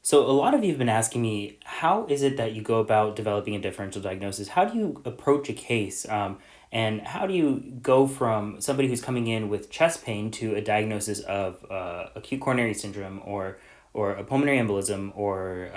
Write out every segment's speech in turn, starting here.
So a lot of you have been asking me, how is it that you go about developing a differential diagnosis? How do you approach a case? And how do you go from somebody who's coming in with chest pain to a diagnosis of acute coronary syndrome or a pulmonary embolism or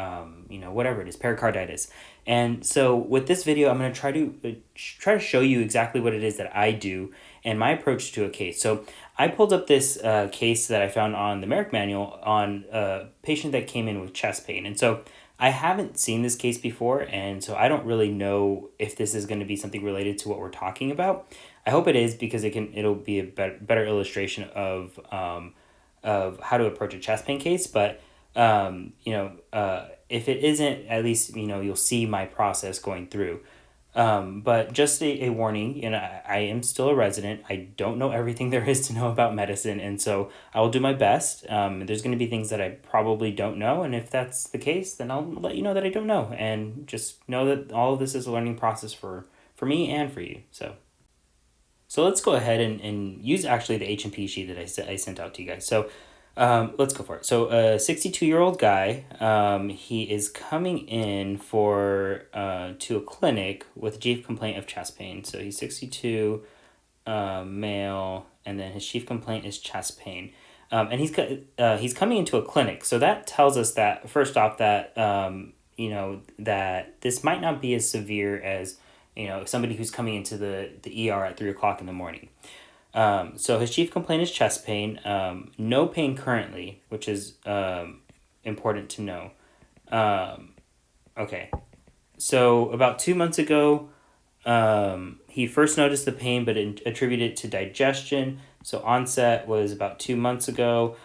whatever it is, pericarditis? And so with this video, I'm going to try to show you exactly what it is that I do and my approach to a case. So I pulled up this case that I found on the Merrick Manual on a patient that came in with chest pain. And so I haven't seen this case before, and so I don't really know if this is going to be something related to what we're talking about. I hope it is because it'll be a better illustration of how to approach a chest pain case. But if it isn't, at least you'll see my process going through. But just a warning, I am still a resident. I don't know everything there is to know about medicine, and so I will do my best. There's going to be things that I probably don't know, and if that's the case, then I'll let you know that I don't know, and just know that all of this is a learning process for me and for you. So let's go ahead and use actually the H&P sheet that I sent out to you guys. So let's go for it. So a 62-year-old guy, he is coming in to a clinic with a chief complaint of chest pain. So he's 62, male, and then his chief complaint is chest pain. And he's coming into a clinic. So that tells us that, first off, that that this might not be as severe as somebody who's coming into the ER at 3 o'clock in the morning. So his chief complaint is chest pain. No pain currently, which is important to know. Okay, so about 2 months ago, he first noticed the pain, but attributed it to digestion. So onset was about 2 months ago.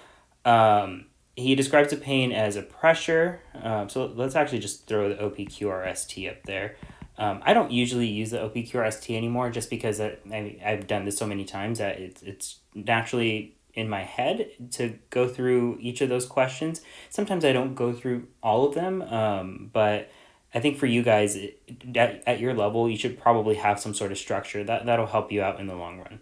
He describes the pain as a pressure. So let's actually just throw the OPQRST up there. I don't usually use the OPQRST anymore just because I've done this so many times that it's naturally in my head to go through each of those questions. Sometimes I don't go through all of them, but I think for you guys at your level, you should probably have some sort of structure that'll help you out in the long run.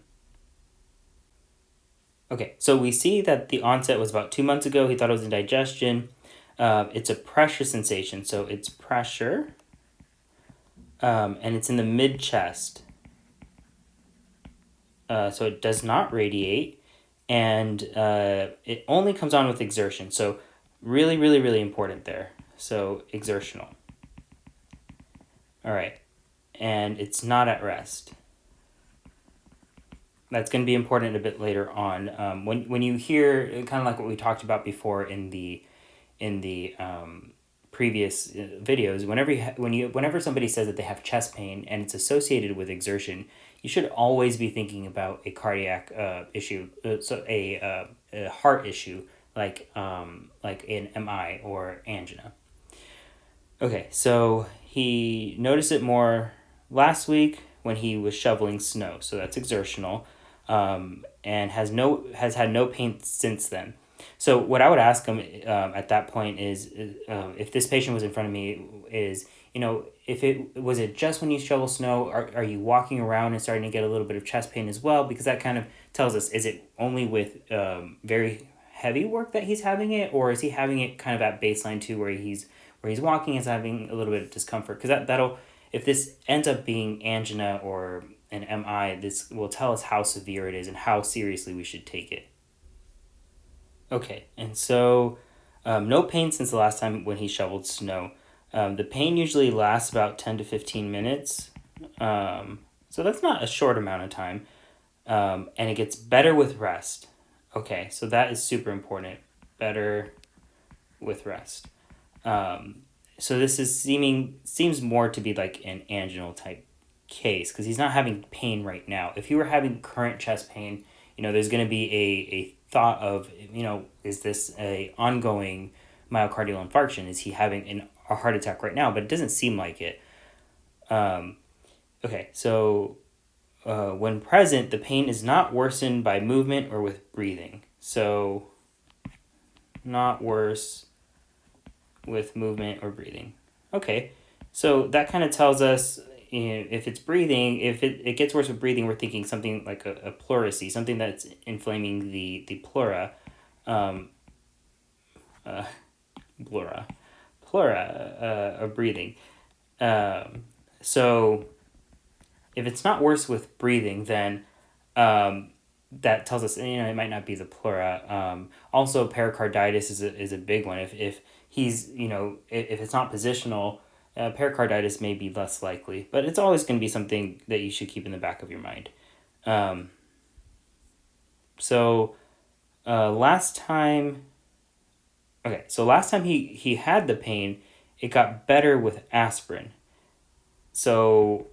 Okay, so we see that the onset was about 2 months ago. He thought it was indigestion. It's a pressure sensation, so it's pressure. And it's in the mid chest. So it does not radiate, and it only comes on with exertion. So really, really, really important there. So exertional. All right, and it's not at rest. That's going to be important a bit later on. When you hear kind of like what we talked about before in the previous videos, whenever somebody says that they have chest pain and it's associated with exertion, you should always be thinking about a cardiac issue, so a heart issue like an MI or angina. Okay, so he noticed it more last week when he was shoveling snow, so that's exertional, and has had no pain since then. So what I would ask him at that point is, if this patient was in front of me, is was it just when you shovel snow? Are you walking around and starting to get a little bit of chest pain as well? Because that kind of tells us, is it only with very heavy work that he's having it, or is he having it kind of at baseline too, where he's walking is having a little bit of discomfort? Because that'll, if this ends up being angina or an MI, this will tell us how severe it is and how seriously we should take it. Okay, and so no pain since the last time when he shoveled snow. The pain usually lasts about 10 to 15 minutes, so that's not a short amount of time, and it gets better with rest. Okay, so that is super important, better with rest. So this seems more to be like an anginal type case because he's not having pain right now. If he were having current chest pain, there's going to be a thought of, is this a ongoing myocardial infarction? Is he having a heart attack right now? But it doesn't seem like it. Okay, so when present, the pain is not worsened by movement or with breathing. So not worse with movement or breathing. Okay, so that kind of tells us, if it's breathing, if it gets worse with breathing, we're thinking something like a pleurisy, something that's inflaming the pleura. pleura of breathing. So if it's not worse with breathing, then that tells us it might not be the pleura. Also, pericarditis is a big one. If he's if it's not positional, pericarditis may be less likely, but it's always going to be something that you should keep in the back of your mind. So last time, last time he had the pain, it got better with aspirin. So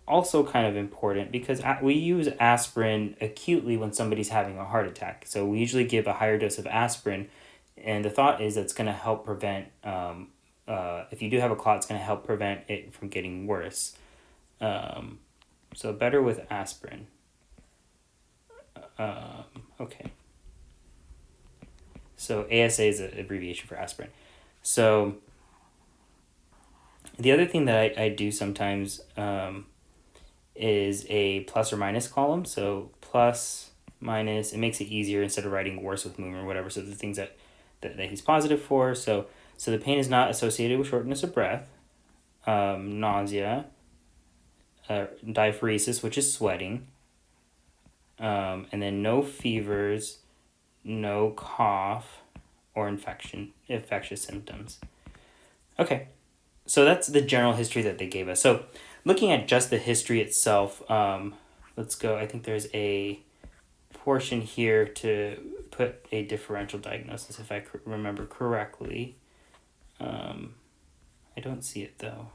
also kind of important because we use aspirin acutely when somebody's having a heart attack. So we usually give a higher dose of aspirin, and the thought is that's going to help prevent, if you do have a clot, it's going to help prevent it from getting worse. So better with aspirin. Okay. So ASA is an abbreviation for aspirin. So the other thing that I do sometimes is a plus or minus column. So plus, minus, it makes it easier instead of writing worse with moon or whatever. So the things that he's positive for. So the pain is not associated with shortness of breath, nausea, diaphoresis, which is sweating, and then no fevers, no cough, or infectious symptoms. Okay, so that's the general history that they gave us. So looking at just the history itself, let's go. I think there's a portion here to put a differential diagnosis, if I remember correctly. I don't see it though.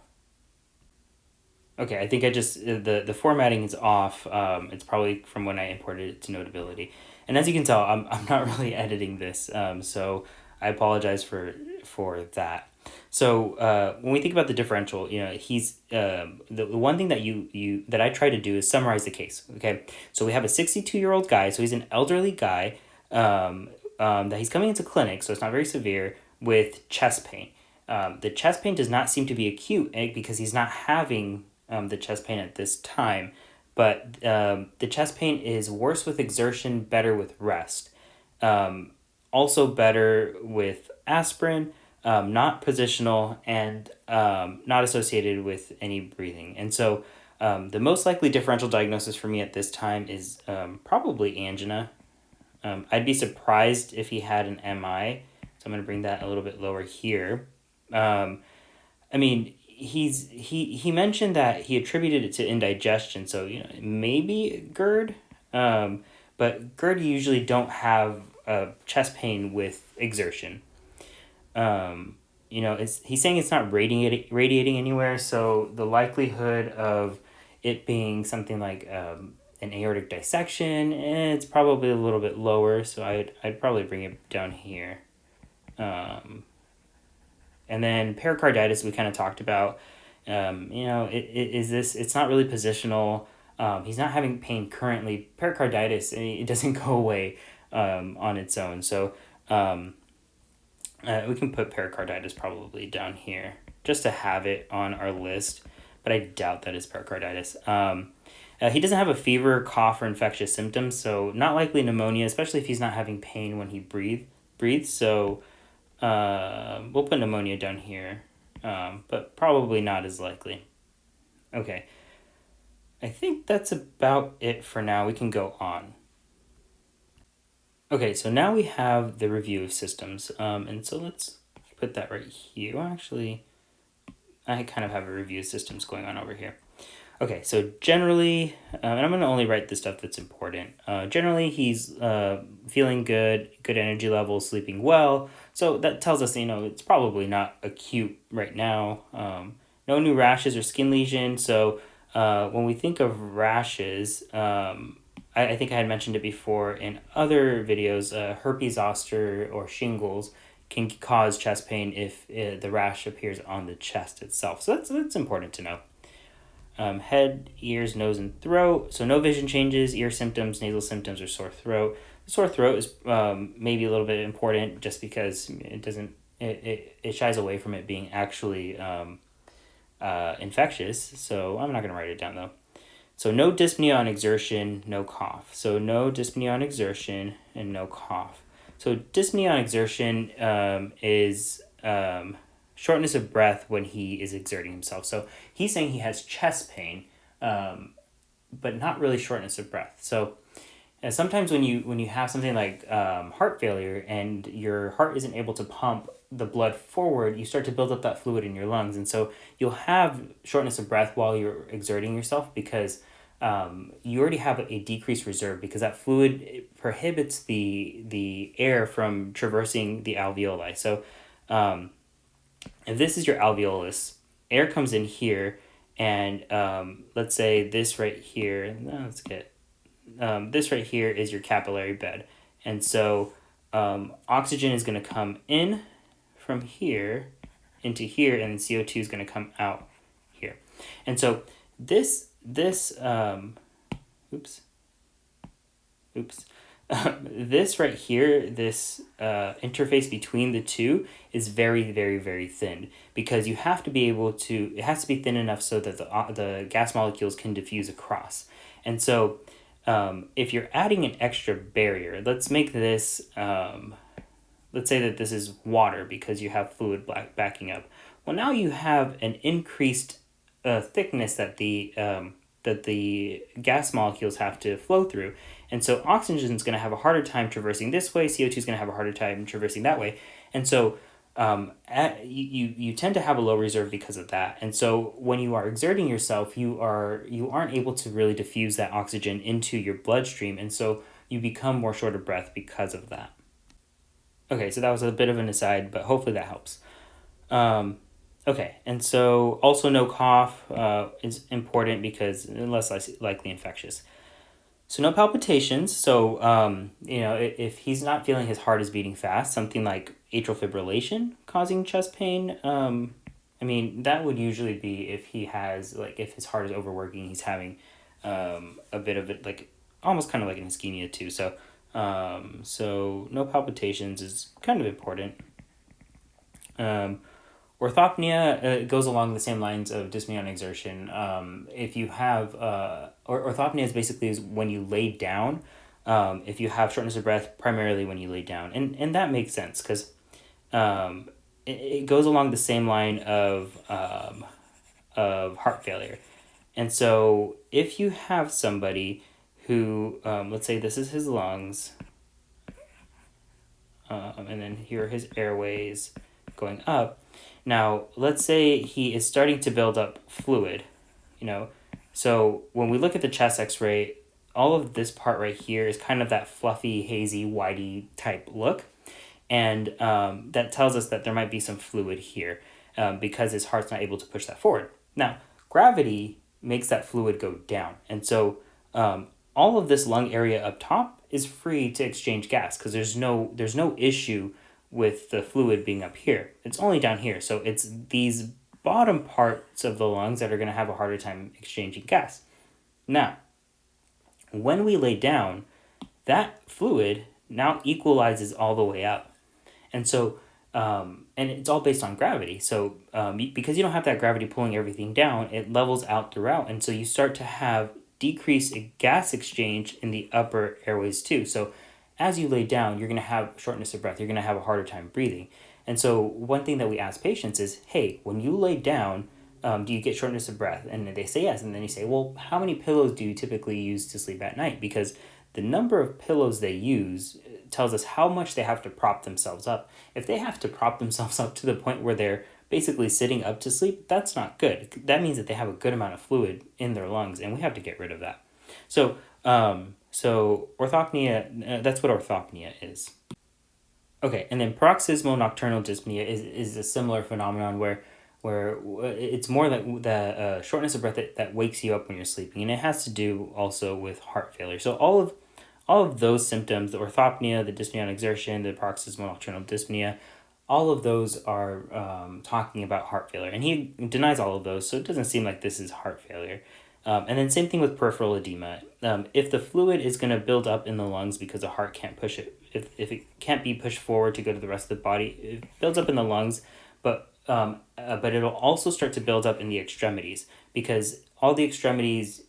Okay, I think I just, the formatting is off. It's probably from when I imported it to Notability. And as you can tell, I'm not really editing this, so I apologize for that. So when we think about the differential, he's the one thing that I try to do is summarize the case. Okay, so we have a 62-year-old guy, so he's an elderly guy that he's coming into clinic, so it's not very severe, with chest pain. The chest pain does not seem to be acute because he's not having the chest pain at this time, but the chest pain is worse with exertion, better with rest. Also better with aspirin, not positional, and not associated with any breathing. And so the most likely differential diagnosis for me at this time is probably angina. I'd be surprised if he had an MI, so I'm going to bring that a little bit lower here. I mean, he mentioned that he attributed it to indigestion, so maybe GERD, but GERD usually don't have chest pain with exertion. He's saying it's not radiating anywhere, so the likelihood of it being something like an aortic dissection, it's probably a little bit lower, so I'd probably bring it down here. And then pericarditis we kind of talked about. It's not really positional. He's not having pain currently. Pericarditis, it doesn't go away on its own. So we can put pericarditis probably down here just to have it on our list, but I doubt that is pericarditis. He doesn't have a fever, cough, or infectious symptoms, so not likely pneumonia, especially if he's not having pain when he breathes. So we'll put pneumonia down here, but probably not as likely. Okay. I think that's about it for now. We can go on. Okay, so now we have the review of systems, and so let's put that right here. Well, actually, I kind of have a review of systems going on over here. Okay, so generally, and I'm going to only write the stuff that's important. Generally, he's feeling good energy levels, sleeping well. So that tells us, it's probably not acute right now. No new rashes or skin lesions. So when we think of rashes, I think I had mentioned it before in other videos, herpes zoster or shingles can cause chest pain if the rash appears on the chest itself. So that's important to know. Head, ears, nose, and throat. So no vision changes, ear symptoms, nasal symptoms, or sore throat. The sore throat is maybe a little bit important just because it shies away from it being actually infectious. So I'm not going to write it down though. So no dyspnea on exertion, no cough. So no dyspnea on exertion and no cough. So dyspnea on exertion is shortness of breath when he is exerting himself. So he's saying he has chest pain, but not really shortness of breath. So sometimes when you have something like heart failure and your heart isn't able to pump the blood forward, you start to build up that fluid in your lungs, and so you'll have shortness of breath while you're exerting yourself because you already have a decreased reserve because that fluid prohibits the air from traversing the alveoli. So if this is your alveolus, air comes in here, and let's say this right here. No, let's get this right here is your capillary bed. And so oxygen is going to come in from here into here, and CO2 is going to come out here. And so oops, this right here, this interface between the two is very, very, very thin because you have to be able to, it has to be thin enough so that the gas molecules can diffuse across. And so if you're adding an extra barrier, let's make this, let's say that this is water because you have fluid backing up. Well, now you have an increased thickness that the gas molecules have to flow through. And so oxygen is going to have a harder time traversing this way, CO2 is going to have a harder time traversing that way. And so you tend to have a low reserve because of that. And so when you are exerting yourself, you aren't able to really diffuse that oxygen into your bloodstream, and so you become more short of breath because of that. Okay, so that was a bit of an aside, but hopefully that helps. Okay, and so also no cough is important because less likely infectious. So no palpitations. So if he's not feeling his heart is beating fast, something like atrial fibrillation causing chest pain. That would usually be if he has if his heart is overworking, he's having a bit of it almost kind of like an ischemia too. So no palpitations is kind of important. Orthopnea goes along the same lines of dyspnea on exertion. If you have, orthopnea is basically when you lay down. If you have shortness of breath, primarily when you lay down, and that makes sense because it goes along the same line of heart failure. And so if you have somebody who, let's say this is his lungs, and then here are his airways going up. Now, let's say he is starting to build up fluid, So when we look at the chest x-ray, all of this part right here is kind of that fluffy, hazy, whitey type look. And that tells us that there might be some fluid here because his heart's not able to push that forward. Now, gravity makes that fluid go down. And so all of this lung area up top is free to exchange gas because there's no issue with the fluid being up here. It's only down here. So it's these bottom parts of the lungs that are going to have a harder time exchanging gas. Now, when we lay down, that fluid now equalizes all the way up. And so, and it's all based on gravity. So because you don't have that gravity pulling everything down, it levels out throughout. And so you start to have decreased gas exchange in the upper airways too. So as you lay down, you're going to have shortness of breath. You're going to have a harder time breathing. And so one thing that we ask patients is, hey, when you lay down, do you get shortness of breath? And they say yes. And then you say, well, how many pillows do you typically use to sleep at night? Because the number of pillows they use tells us how much they have to prop themselves up. If they have to prop themselves up to the point where they're basically sitting up to sleep, that's not good. That means that they have a good amount of fluid in their lungs, and we have to get rid of that. So orthopnea, that's what orthopnea is. Okay, and then paroxysmal nocturnal dyspnea is a similar phenomenon where it's more like the shortness of breath that wakes you up when you're sleeping, and it has to do also with heart failure. So all of those symptoms, the orthopnea, the dyspnea on exertion, the paroxysmal nocturnal dyspnea, all of those are talking about heart failure, and he denies all of those, so it doesn't seem like this is heart failure. And then same thing with peripheral edema. If the fluid is going to build up in the lungs because the heart can't push it, if it can't be pushed forward to go to the rest of the body, it builds up in the lungs, but it'll also start to build up in the extremities because all the extremities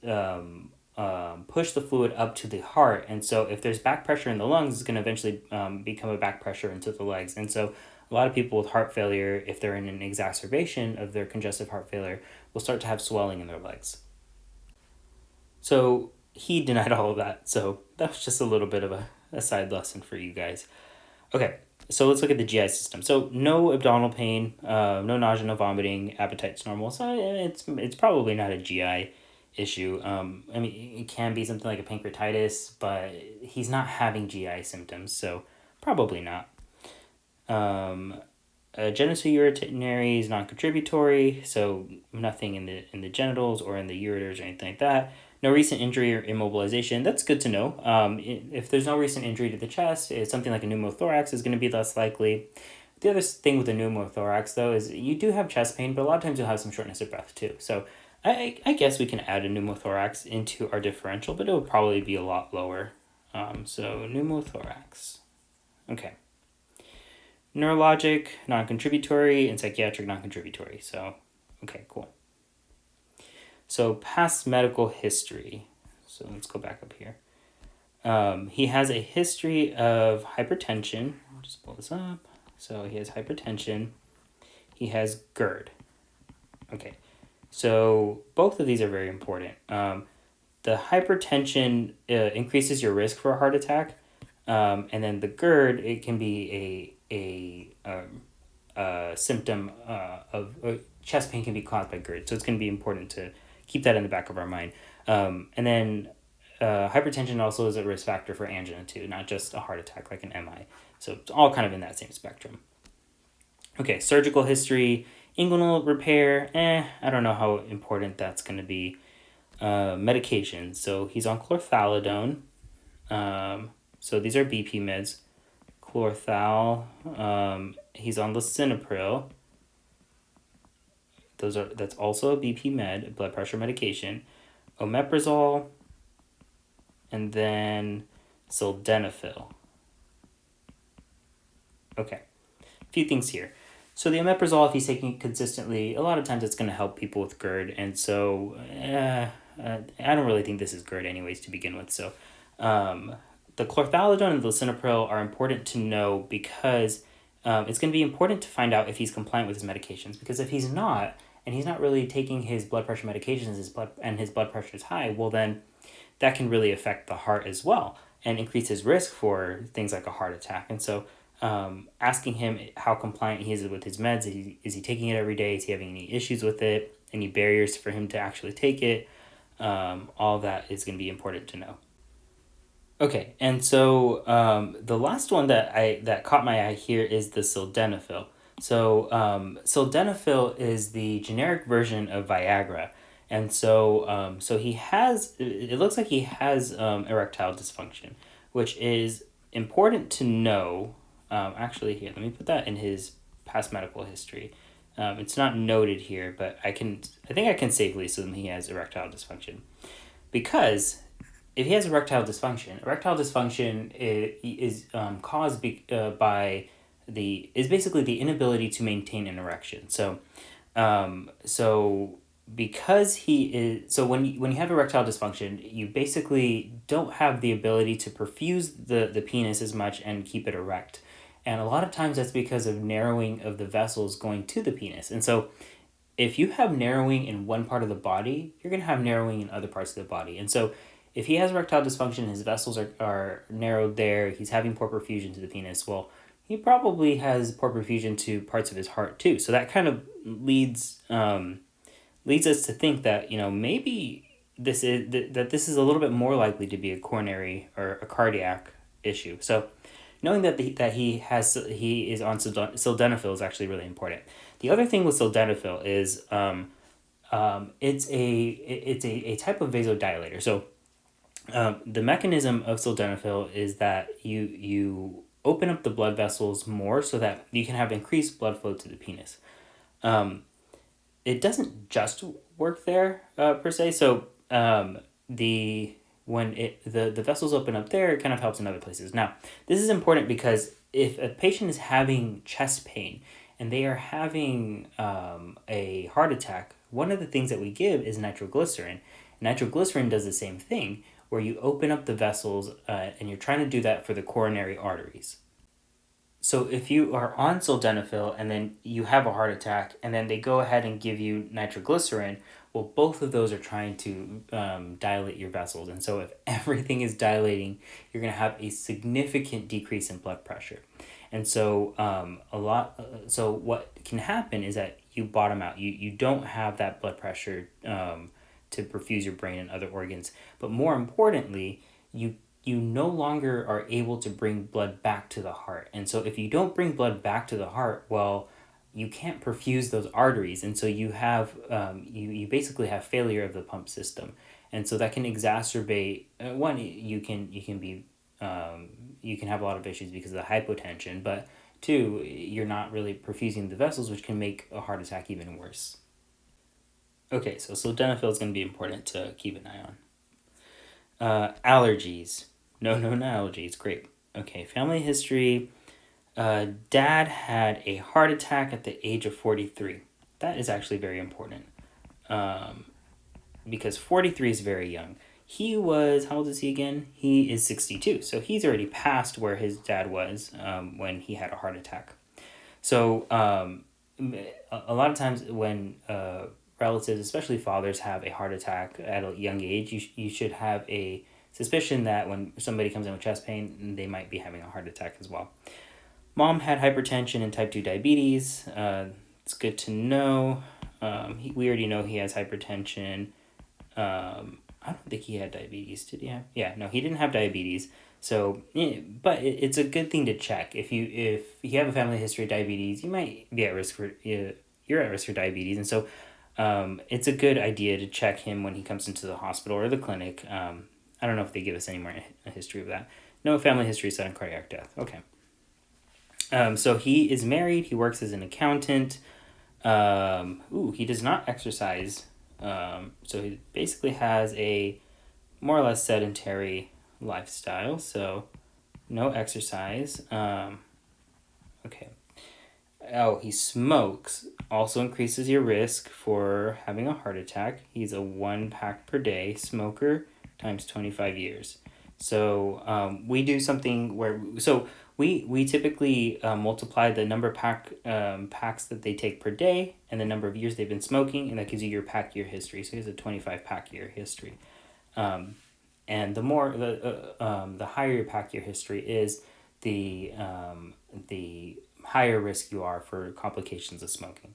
push the fluid up to the heart. And so if there's back pressure in the lungs, it's going to eventually become a back pressure into the legs. And so A lot of people with heart failure, if they're in an exacerbation of their congestive heart failure, will start to have swelling in their legs. So he denied all of that. So that was just a little bit of a side lesson for you guys. Okay, so let's look at the GI system. So no abdominal pain, no nausea, no vomiting, appetite's normal. So it's probably not a GI issue. I mean, it can be something like a pancreatitis, but he's not having GI symptoms, so probably not. Genitourinary is non-contributory, so nothing in the genitals or in the ureters or anything like that. No recent injury or immobilization. That's good to know. If there's no recent injury to the chest, something like a pneumothorax is going to be less likely. The other thing with a pneumothorax, though, is you do have chest pain, but a lot of times you'll have some shortness of breath, too. So I guess we can add a pneumothorax into our differential, but it will probably be a lot lower. So pneumothorax. Okay. Neurologic, non-contributory, and psychiatric, non-contributory. So, okay, cool. So past medical history. So let's go back up here. He has a history of hypertension. I'll just pull this up. So he has hypertension. He has GERD. Okay. So both of these are very important. The hypertension increases your risk for a heart attack. And then the GERD, it can be a symptom of chest pain can be caused by GERD. So it's going to be important to keep that in the back of our mind. And then hypertension also is a risk factor for angina too, not just a heart attack like an MI. So it's all kind of in that same spectrum. Okay, surgical history, inguinal repair, I don't know how important that's going to be. Medication, so he's on chlorthalidone. So these are BP meds. Chlorthal, he's on lisinopril. That's also a BP med, blood pressure medication. Omeprazole, and then sildenafil. Okay, a few things here. So the omeprazole, if he's taking it consistently, a lot of times it's going to help people with GERD, and so I don't really think this is GERD anyways to begin with. So the chlorthalidone and the lisinopril are important to know because it's going to be important to find out if he's compliant with his medications, because if he's not, and he's not really taking his blood pressure medications, his blood pressure is high, well then that can really affect the heart as well and increase his risk for things like a heart attack. And so asking him how compliant he is with his meds, is he taking it every day, is he having any issues with it, any barriers for him to actually take it, all that is going to be important to know. Okay, and so the last one that caught my eye here is the sildenafil. So sildenafil is the generic version of Viagra, and so he has. It looks like he has erectile dysfunction, which is important to know. Actually, here, let me put that in his past medical history. It's not noted here, but I think I can safely assume he has erectile dysfunction, because if he has erectile dysfunction is caused by is basically the inability to maintain an erection. So because he is, so when you have erectile dysfunction, you basically don't have the ability to perfuse the penis as much and keep it erect. And a lot of times that's because of narrowing of the vessels going to the penis. And so if you have narrowing in one part of the body, you're going to have narrowing in other parts of the body. And so if he has erectile dysfunction, his vessels are narrowed there, he's having poor perfusion to the penis, well, he probably has poor perfusion to parts of his heart too. So that kind of leads us to think that, maybe this is a little bit more likely to be a coronary or a cardiac issue. So knowing that he is on sildenafil is actually really important. The other thing with sildenafil is it's a type of vasodilator. So the mechanism of sildenafil is that you open up the blood vessels more so that you can have increased blood flow to the penis. It doesn't just work there per se. So when the vessels open up there, it kind of helps in other places. Now, this is important because if a patient is having chest pain and they are having a heart attack, one of the things that we give is nitroglycerin. Nitroglycerin does the same thing, where you open up the vessels and you're trying to do that for the coronary arteries. So if you are on sildenafil and then you have a heart attack and then they go ahead and give you nitroglycerin, well, both of those are trying to dilate your vessels. And so if everything is dilating, you're going to have a significant decrease in blood pressure. And so so what can happen is that you bottom out. You don't have that blood pressure to perfuse your brain and other organs. But more importantly, you no longer are able to bring blood back to the heart. And so if you don't bring blood back to the heart, well, you can't perfuse those arteries. And so you have, you basically have failure of the pump system. And so that can exacerbate, one, you can be, you can have a lot of issues because of the hypotension, but two, you're not really perfusing the vessels, which can make a heart attack even worse. Okay, so sildenafil is going to be important to keep an eye on. Allergies. No known allergies. Great. Okay, family history. Dad had a heart attack at the age of 43. That is actually very important because 43 is very young. He was, how old is he again? He is 62. So he's already past where his dad was when he had a heart attack. So a lot of times when relatives, especially fathers, have a heart attack at a young age, you should have a suspicion that when somebody comes in with chest pain, they might be having a heart attack as well. Mom had hypertension and type 2 diabetes. It's good to know. We already know he has hypertension. I don't think he had diabetes. Did he have? Yeah, no, he didn't have diabetes. So, yeah, but it's a good thing to check. If you have a family history of diabetes, you might be at risk for you're at risk for diabetes, and so it's a good idea to check him when he comes into the hospital or the clinic. I don't know if they give us any more a history of that. No family history of sudden cardiac death. Okay. So he is married. He works as an accountant. He does not exercise. So he basically has a more or less sedentary lifestyle. So no exercise. Okay. Oh, he smokes. Also increases your risk for having a heart attack. He's a 1 pack per day smoker times 25 years. So we do something where we typically multiply the number of packs that they take per day and the number of years they've been smoking, and that gives you your pack year history. So he has a 25 pack year history, and the more the higher your pack year history is, the higher risk you are for complications of smoking.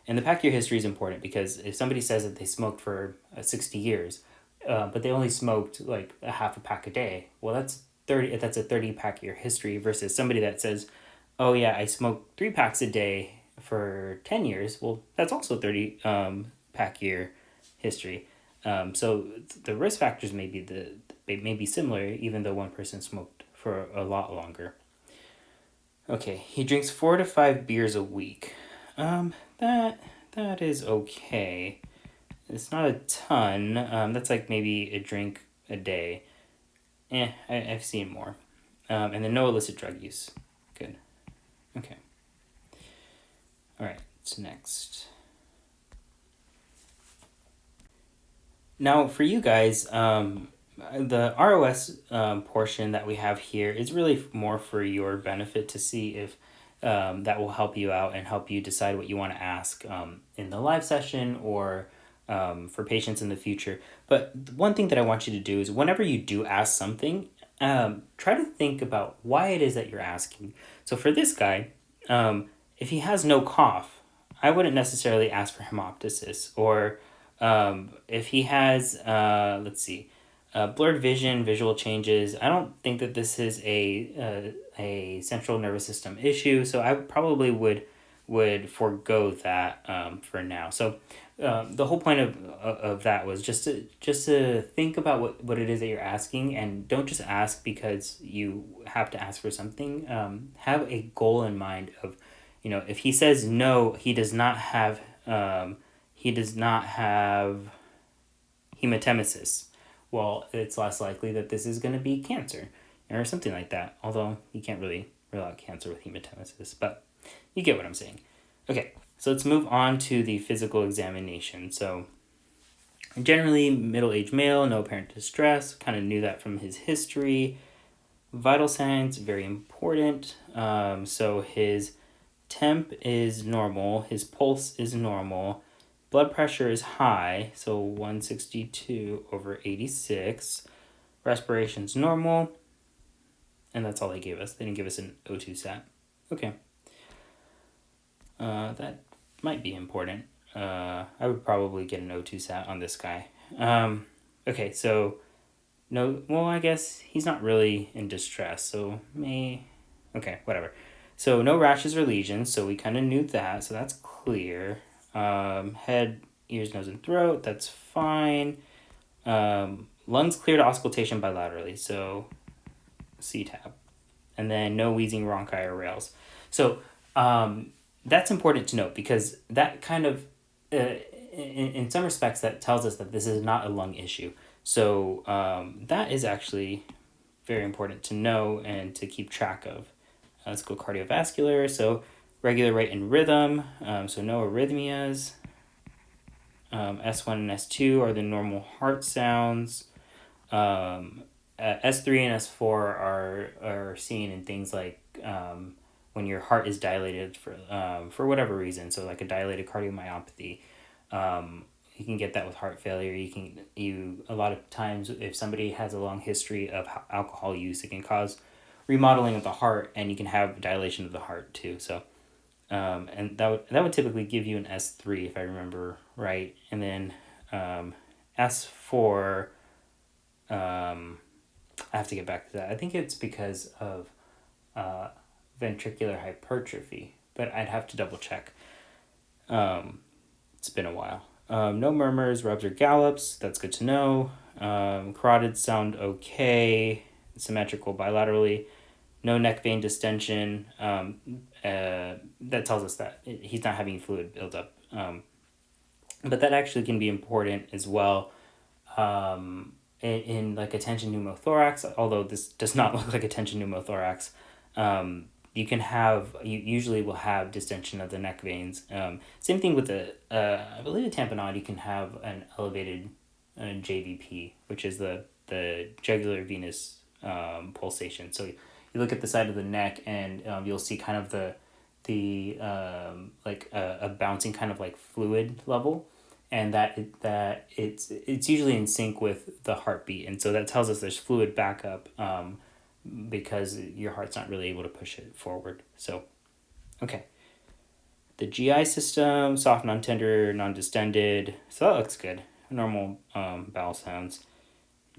And the pack year history is important because if somebody says that they smoked for 60 years, but they only smoked like a half a pack a day, well, that's a 30 pack year history versus somebody that says, oh yeah, I smoked 3 packs a day for 10 years. Well, that's also 30 pack year history. So the risk factors may be similar, even though one person smoked for a lot longer. Okay, he drinks 4 to 5 beers a week. That is okay. It's not a ton. That's like maybe a drink a day. I've seen more. And then no illicit drug use. Good. Okay. All right, what's next? Now, for you guys, the ROS portion that we have here is really more for your benefit to see if that will help you out and help you decide what you want to ask in the live session or for patients in the future. But one thing that I want you to do is whenever you do ask something, try to think about why it is that you're asking. So for this guy, if he has no cough, I wouldn't necessarily ask for hemoptysis. Or if he has, blurred vision, visual changes, I don't think that this is a central nervous system issue. So I probably would forego that for now. So the whole point of that was just to think about what it is that you're asking, and don't just ask because you have to ask for something. Have a goal in mind of, if he says no, he does not have hematemesis. Well, it's less likely that this is going to be cancer or something like that. Although you can't really rule out cancer with hematemesis, but you get what I'm saying. Okay, so let's move on to the physical examination. So generally middle-aged male, no apparent distress, kind of knew that from his history. Vital signs, very important. So his temp is normal, his pulse is normal, blood pressure is high, so 162/86. Respiration's normal, and that's all they gave us. They didn't give us an O2 sat. Okay. That might be important. I would probably get an O2 sat on this guy. Okay, so no, well, I guess he's not really in distress, so okay, whatever. So no rashes or lesions, so we kind of knew that, so that's clear. Head, ears, nose, and throat, that's fine. Lungs clear to auscultation bilaterally, so C-tab. And then no wheezing, rhonchi, or rales. So that's important to note because that kind of, in some respects, that tells us that this is not a lung issue. So that is actually very important to know and to keep track of. Let's go cardiovascular. So regular rate and rhythm. So no arrhythmias. S1 and S2 are the normal heart sounds. S3 and S4 are seen in things like when your heart is dilated for whatever reason. So like a dilated cardiomyopathy. You can get that with heart failure. You a lot of times if somebody has a long history of alcohol use, it can cause remodeling of the heart, and you can have dilation of the heart too. So, and that would typically give you an S3 if I remember right, and then S4. I have to get back to that. I think it's because of ventricular hypertrophy, but I'd have to double check. It's been a while. No murmurs, rubs, or gallops. That's good to know. Carotid sound okay. Symmetrical bilaterally. No neck vein distension. That tells us that he's not having fluid buildup. But that actually can be important as well. In like a tension pneumothorax, although this does not look like a tension pneumothorax, you usually will have distension of the neck veins. Same thing with I believe the tamponade, you can have an elevated JVP, which is the jugular venous pulsation. So you look at the side of the neck, and you'll see kind of the like a bouncing kind of like fluid level, and that it's usually in sync with the heartbeat, and so that tells us there's fluid backup because your heart's not really able to push it forward. So, okay. The GI system, soft, non-tender, non-distended, so that looks good. Normal bowel sounds.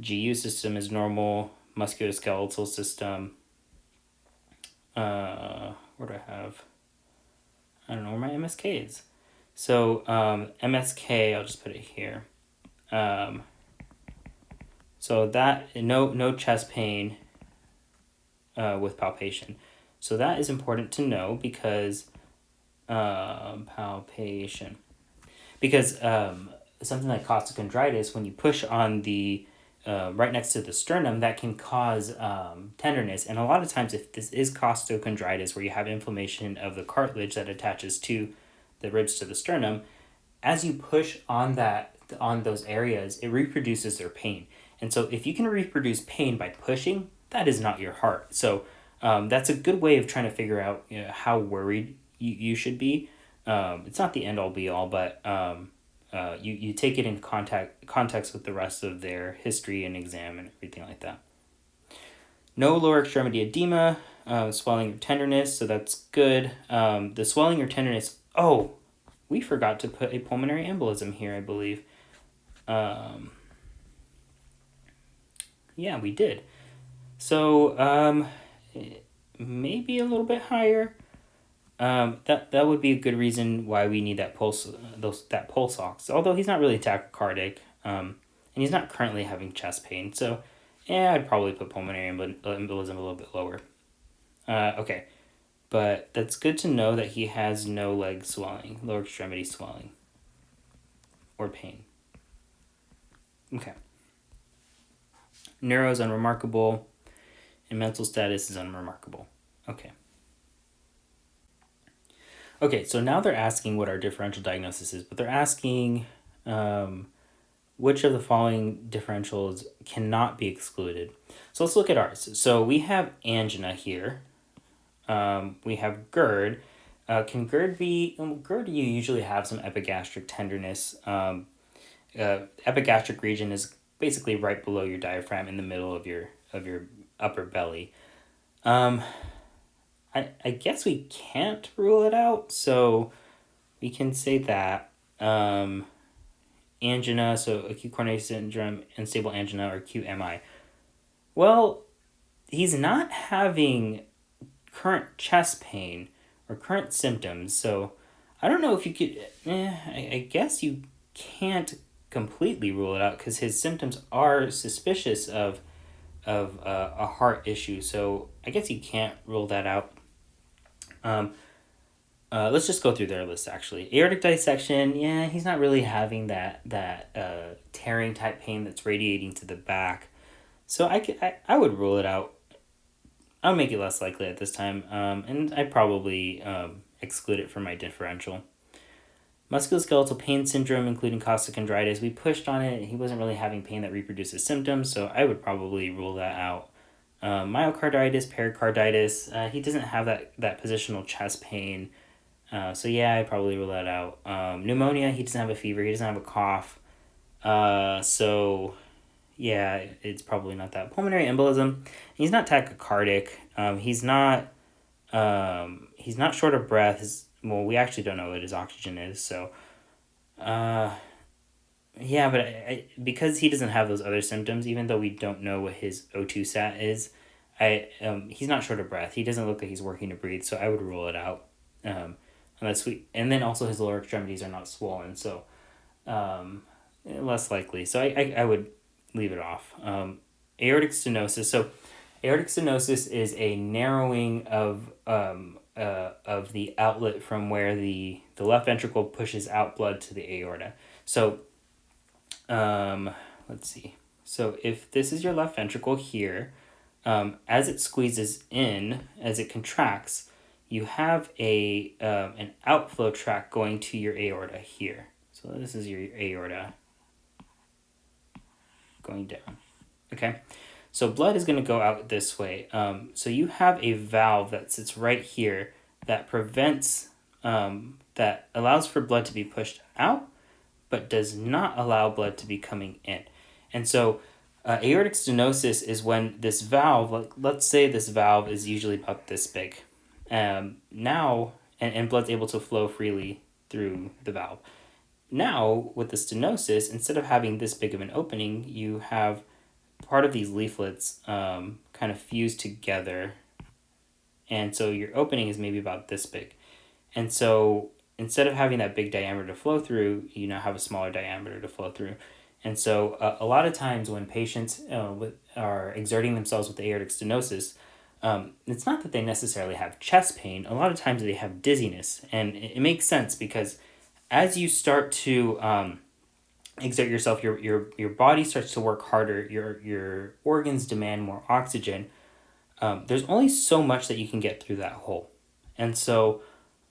GU system is normal. Musculoskeletal system. What do I have? I don't know where my MSK is. So MSK, I'll just put it here. So that no chest pain with palpation. So that is important to know because palpation. Because something like costochondritis, when you push on the right next to the sternum, that can cause tenderness. And a lot of times, if this is costochondritis, where you have inflammation of the cartilage that attaches to the ribs to the sternum, as you push on those areas, it reproduces their pain. And so if you can reproduce pain by pushing, that is not your heart. So that's a good way of trying to figure out how worried you should be. It's not the end all be all, but you take it in context with the rest of their history and exam and everything like that. No lower extremity edema, swelling or tenderness, so that's good. The swelling or tenderness, we forgot to put a pulmonary embolism here, I believe. Yeah, we did. So maybe a little bit higher. That would be a good reason why we need that pulse ox. Although he's not really tachycardic, and he's not currently having chest pain. So, yeah, I'd probably put pulmonary embolism a little bit lower. Okay, but that's good to know that he has no leg swelling, lower extremity swelling, or pain. Okay. Neuro is unremarkable, and mental status is unremarkable. Okay. Okay, so now they're asking what our differential diagnosis is, but they're asking which of the following differentials cannot be excluded? So let's look at ours. So we have angina here. We have GERD. Can GERD be, GERD you usually have some epigastric tenderness. Epigastric region is basically right below your diaphragm in the middle of your upper belly. I guess we can't rule it out, so we can say that. Angina, so acute coronary syndrome, unstable angina, or acute MI. Well, he's not having current chest pain or current symptoms, so I don't know if you could. I guess you can't completely rule it out because his symptoms are suspicious of a heart issue. So I guess you can't rule that out. Let's just go through their list actually. Aortic dissection, yeah, he's not really having that tearing type pain that's radiating to the back. So I would rule it out. I'll make it less likely at this time, and I'd probably exclude it from my differential. Musculoskeletal pain syndrome, including costochondritis, we pushed on it. He wasn't really having pain that reproduces symptoms, so I would probably rule that out. Myocarditis, pericarditis, he doesn't have that positional chest pain. So yeah, I'd probably rule that out. Pneumonia, he doesn't have a fever, he doesn't have a cough. So yeah, it's probably not that. Pulmonary embolism, he's not tachycardic. He's not short of breath. We actually don't know what his oxygen is. So, yeah, but because he doesn't have those other symptoms, even though we don't know what his O2 sat is, he's not short of breath. He doesn't look like he's working to breathe. So I would rule it out. And then also his lower extremities are not swollen, so less likely. So I would leave it off. Aortic stenosis. So aortic stenosis is a narrowing of the outlet from where the left ventricle pushes out blood to the aorta. So let's see. So if this is your left ventricle here, as it squeezes in, as it contracts, you have an outflow tract going to your aorta here. So this is your aorta going down. Okay, so blood is going to go out this way. So you have a valve that sits right here that prevents, that allows for blood to be pushed out, but does not allow blood to be coming in. And so aortic stenosis is when this valve, let's say this valve is usually about this big. Now, and blood's able to flow freely through the valve. Now, with the stenosis, instead of having this big of an opening, you have part of these leaflets kind of fused together. And so your opening is maybe about this big. And so instead of having that big diameter to flow through, you now have a smaller diameter to flow through. And so a lot of times when patients are exerting themselves with aortic stenosis, it's not that they necessarily have chest pain. A lot of times they have dizziness. And it makes sense because as you start to exert yourself, your body starts to work harder, your organs demand more oxygen. There's only so much that you can get through that hole. And so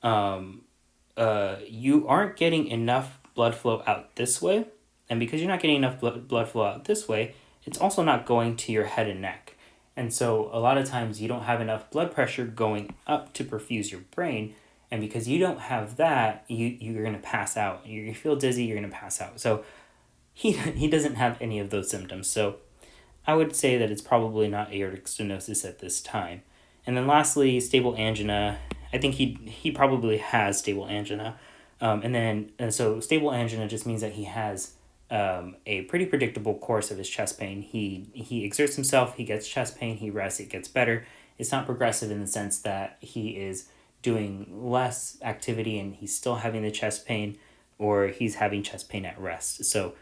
you aren't getting enough blood flow out this way. And because you're not getting enough blood flow out this way, it's also not going to your head and neck. And so a lot of times you don't have enough blood pressure going up to perfuse your brain. And because you don't have that, you're going to pass out. You feel dizzy, you're going to pass out. So he doesn't have any of those symptoms. So I would say that it's probably not aortic stenosis at this time. And then lastly, stable angina. I think he probably has stable angina. And so stable angina just means that he has a pretty predictable course of his chest pain. He exerts himself, he gets chest pain, he rests, it gets better. It's not progressive in the sense that he is doing less activity and he's still having the chest pain, or he's having chest pain at rest. So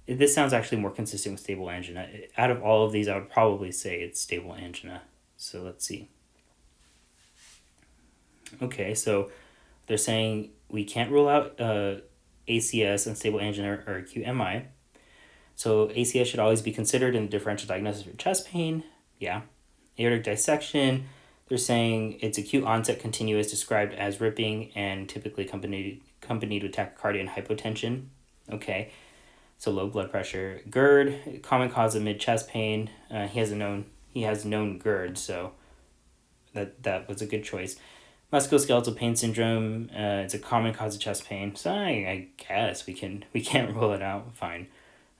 this sounds actually more consistent with stable angina. Out of all of these, I would probably say it's stable angina. So let's see. Okay, so they're saying we can't rule out ACS, unstable angina, or acute MI. So ACS should always be considered in the differential diagnosis for chest pain. Yeah. Aortic dissection, they're saying it's acute onset continuous, described as ripping and typically accompanied with tachycardia and hypotension. Okay. so low blood pressure. GERD, common cause of mid chest pain. He has known GERD, so that was a good choice. Musculoskeletal pain syndrome. It's a common cause of chest pain, so I guess we can't rule it out. Fine.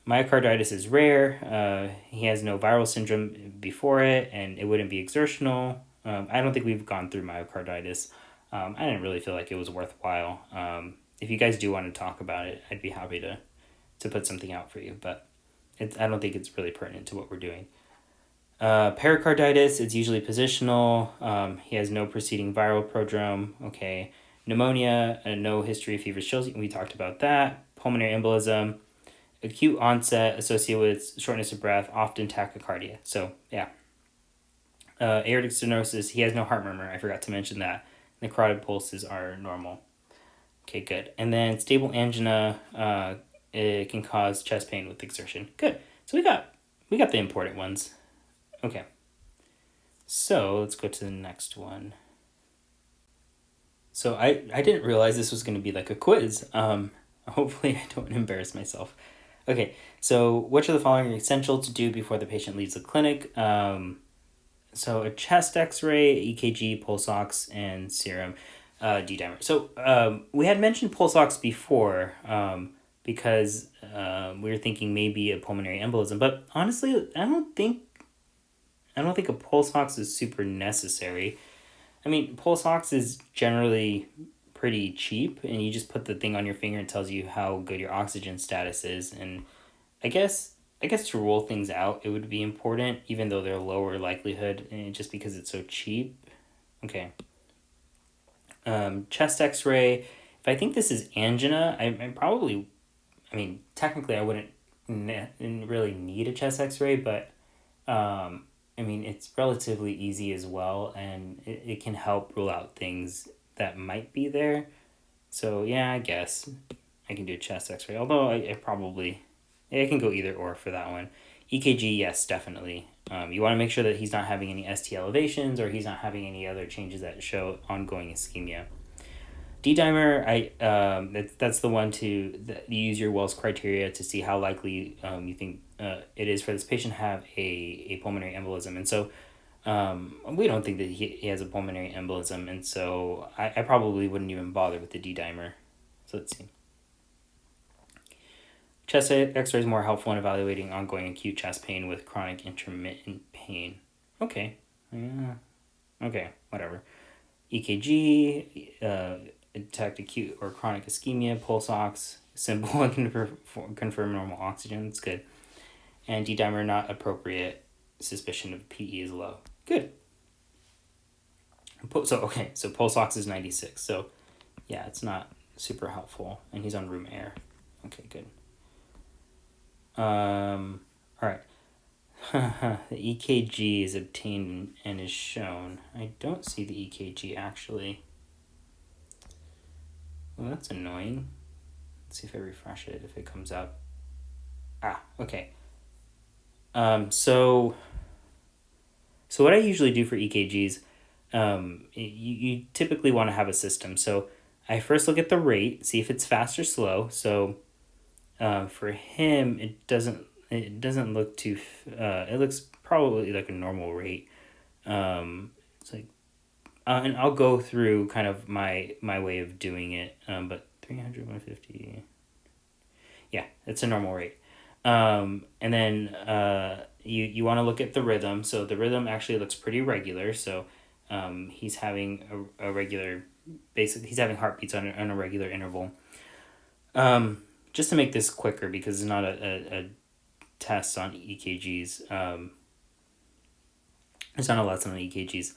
Myocarditis is rare. He has no viral syndrome before it, and it wouldn't be exertional. I don't think we've gone through myocarditis. I didn't really feel like it was worthwhile. If you guys do want to talk about it, I'd be happy to put something out for you, but I don't think it's really pertinent to what we're doing. Pericarditis, it's usually positional. He has no preceding viral prodrome. Okay. Pneumonia, no history of fevers, chills. We talked about that. Pulmonary embolism, acute onset associated with shortness of breath, often tachycardia. So, yeah. Aortic stenosis, he has no heart murmur. I forgot to mention that. The carotid pulses are normal. Okay, good. And then stable angina, it can cause chest pain with exertion. Good. So we got the important ones. Okay. So let's go to the next one. So I didn't realize this was going to be like a quiz. Hopefully I don't embarrass myself. Okay, so which of the following are essential to do before the patient leaves the clinic? So a chest x-ray, EKG, pulse ox, and serum D-dimer. So we had mentioned pulse ox before because we were thinking maybe a pulmonary embolism, but honestly, I don't think a pulse ox is super necessary. I mean, pulse ox is generally pretty cheap, and you just put the thing on your finger and tells you how good your oxygen status is. And I guess to rule things out, it would be important, even though they're lower likelihood, and just because it's so cheap. Okay. Chest X-ray. If I think this is angina, I mean, technically, I wouldn't really need a chest X-ray, but I mean, it's relatively easy as well, and it can help rule out things that might be there. So, yeah, I guess I can do a chest x-ray, although I can go either or for that one. EKG, yes, definitely. You want to make sure that he's not having any ST elevations or he's not having any other changes that show ongoing ischemia. D-dimer, that's the one you use your Wells criteria to see how likely you think it is for this patient to have a pulmonary embolism. And so we don't think that he has a pulmonary embolism, and so I probably wouldn't even bother with the D-dimer. So let's see. Chest x-ray is more helpful in evaluating ongoing acute chest pain with chronic intermittent pain. Okay. Yeah. Okay, whatever. EKG, detect acute or chronic ischemia, pulse ox, simple and confirm normal oxygen. That's good. And D-dimer not appropriate. Suspicion of PE is low. Good. So pulse ox is 96. So yeah, it's not super helpful, and he's on room air. Okay, good. All right. The EKG is obtained and is shown. I don't see the EKG actually. Well, that's annoying. Let's see if I refresh it, if it comes up. Okay. So what I usually do for EKGs, you typically want to have a system. So I first look at the rate, see if it's fast or slow. So for him, it doesn't look too. It looks probably like a normal rate. It's like, and I'll go through kind of my way of doing it. But 300, 150. Yeah, it's a normal rate. And then you want to look at the rhythm. So the rhythm actually looks pretty regular. So he's having a regular, basically he's having heartbeats on a regular interval. Just to make this quicker, because it's not a test on EKGs. It's not a lesson on EKGs.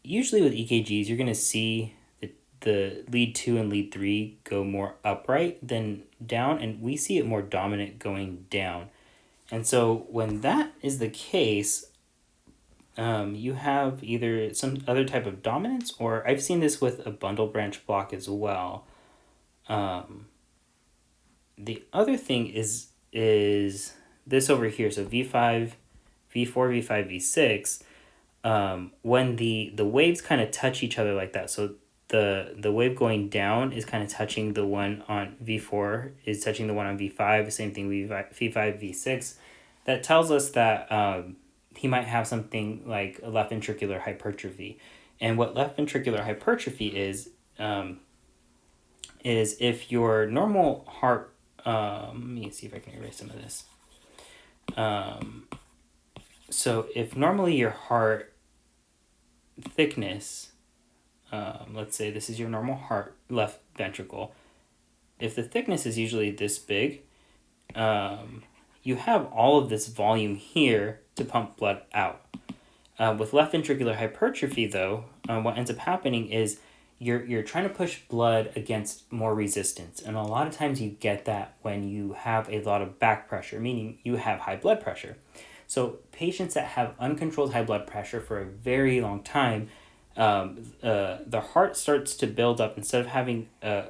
Usually with EKGs, you're going to see the lead 2 and lead 3 go more upright than down, and we see it more dominant going down. And so when that is the case, you have either some other type of dominance, or I've seen this with a bundle branch block as well. The other thing is this over here. So V5, V4, V5, V6, when the waves kind of touch each other like that. So the wave going down is kind of touching the one on V4, is touching the one on V5, same thing V5, V6. That tells us that he might have something like a left ventricular hypertrophy. And what left ventricular hypertrophy is if your normal heart, let me see if I can erase some of this. So if normally your heart thickness, let's say this is your normal heart left ventricle, if the thickness is usually this big, you have all of this volume here to pump blood out. With left ventricular hypertrophy, though, what ends up happening is you're trying to push blood against more resistance, and a lot of times you get that when you have a lot of back pressure, meaning you have high blood pressure. So patients that have uncontrolled high blood pressure for a very long time, the heart starts to build up. Instead of having a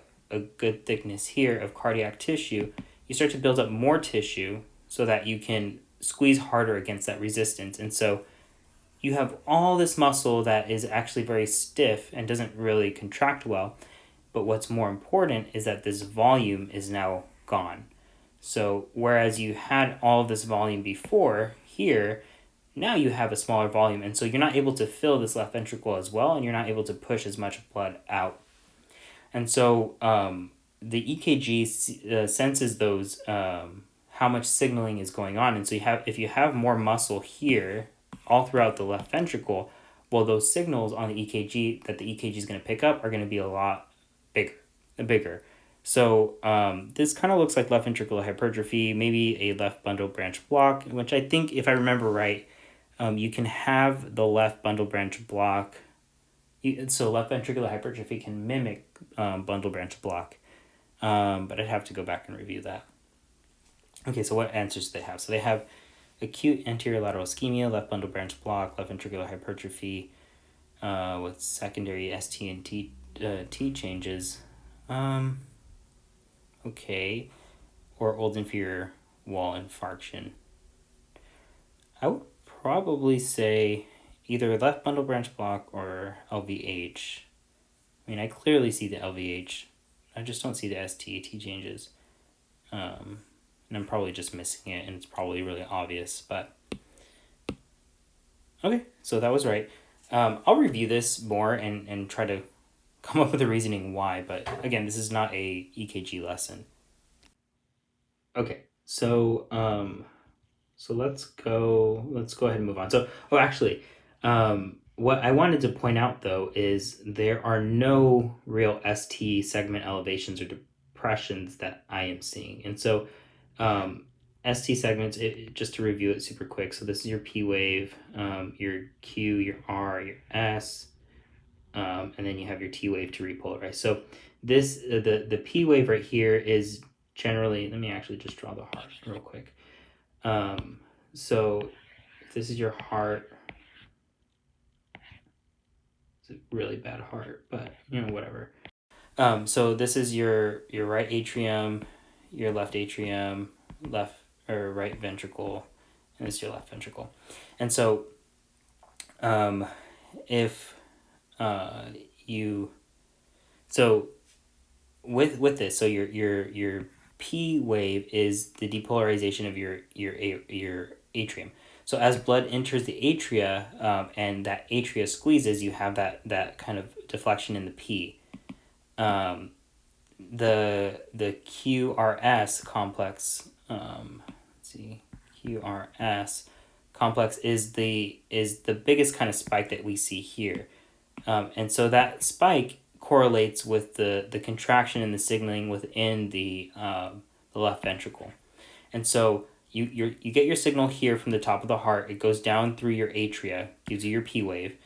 good thickness here of cardiac tissue, you start to build up more tissue so that you can squeeze harder against that resistance. And so you have all this muscle that is actually very stiff and doesn't really contract well. But what's more important is that this volume is now gone. So whereas you had all of this volume before here, now you have a smaller volume. And so you're not able to fill this left ventricle as well, and you're not able to push as much blood out. And so the EKG senses those, how much signaling is going on. And so if you have more muscle here all throughout the left ventricle, well, those signals on the EKG that the EKG is going to pick up are going to be a lot bigger. So this kind of looks like left ventricular hypertrophy, maybe a left bundle branch block, which I think, if I remember right, you can have the left bundle branch block. So left ventricular hypertrophy can mimic bundle branch block, but I'd have to go back and review that. Okay, so what answers do they have? So they have acute anterior lateral ischemia, left bundle branch block, left ventricular hypertrophy with secondary ST and T changes. Okay, or old inferior wall infarction. I would probably say either left bundle branch block or LVH. I mean, I clearly see the LVH. I just don't see the ST changes. And I'm probably just missing it, and it's probably really obvious, but okay, so that was right. I'll review this more and try to come up with a reasoning why, but again, this is not a EKG lesson. Okay, so let's go ahead and move on. So, actually, what I wanted to point out though is there are no real ST segment elevations or depressions that I am seeing. And so ST segments, just to review it super quick. So this is your P wave, your Q, your R, your S, and then you have your T wave to repolarize. So this the P wave right here is generally, let me actually just draw the heart real quick. So if this is your heart, it's a really bad heart, but whatever. So this is your right atrium, your left atrium, left or right ventricle, and this is your left ventricle. And so if you, so with this, so your P wave is the depolarization of your atrium. So as blood enters the atria, and that atria squeezes, you have that kind of deflection in the P. The QRS complex, QRS complex is the biggest kind of spike that we see here, and so that spike correlates with the contraction and the signaling within the left ventricle. And so you get your signal here from the top of the heart. It goes down through your atria, gives you your P wave,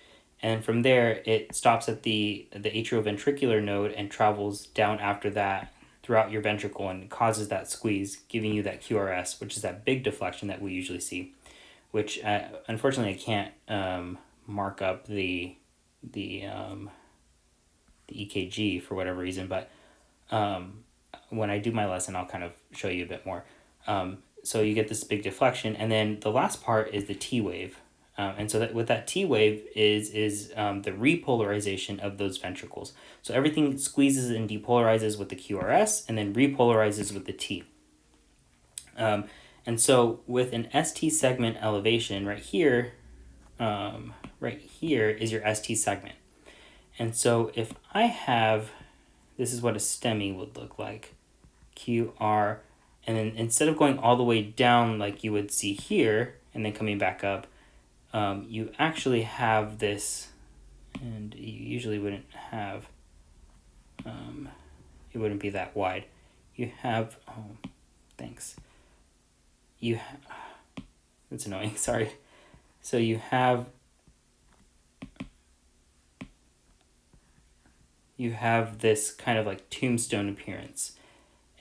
and from there it stops at the atrioventricular node and travels down after that throughout your ventricle and causes that squeeze, giving you that QRS, which is that big deflection that we usually see, which unfortunately I can't mark up the EKG for whatever reason, but when I do my lesson, I'll kind of show you a bit more. So you get this big deflection, and then the last part is the T wave. And so that what that T wave is the repolarization of those ventricles. So everything squeezes and depolarizes with the QRS and then repolarizes with the T. And so with an ST segment elevation right here is your ST segment. And so if I have, this is what a STEMI would look like, QR, and then instead of going all the way down like you would see here and then coming back up, you actually have this, and you usually wouldn't have, it wouldn't be that wide. You have, thanks. That's annoying, sorry. So you have this kind of like tombstone appearance.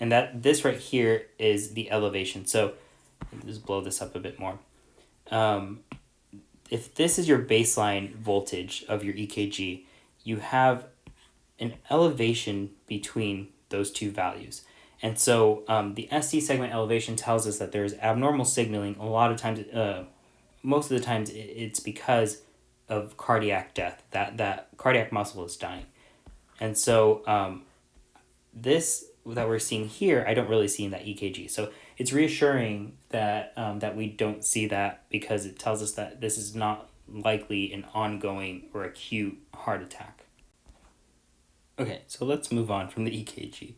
And this right here is the elevation. So just blow this up a bit more. If this is your baseline voltage of your EKG, you have an elevation between those two values. And so the ST segment elevation tells us that there's abnormal signaling. A lot of times, most of the times, it's because of cardiac death. That cardiac muscle is dying. And so this that we're seeing here, I don't really see in that EKG. So it's reassuring that that we don't see that, because it tells us that this is not likely an ongoing or acute heart attack. Okay, so let's move on from the EKG.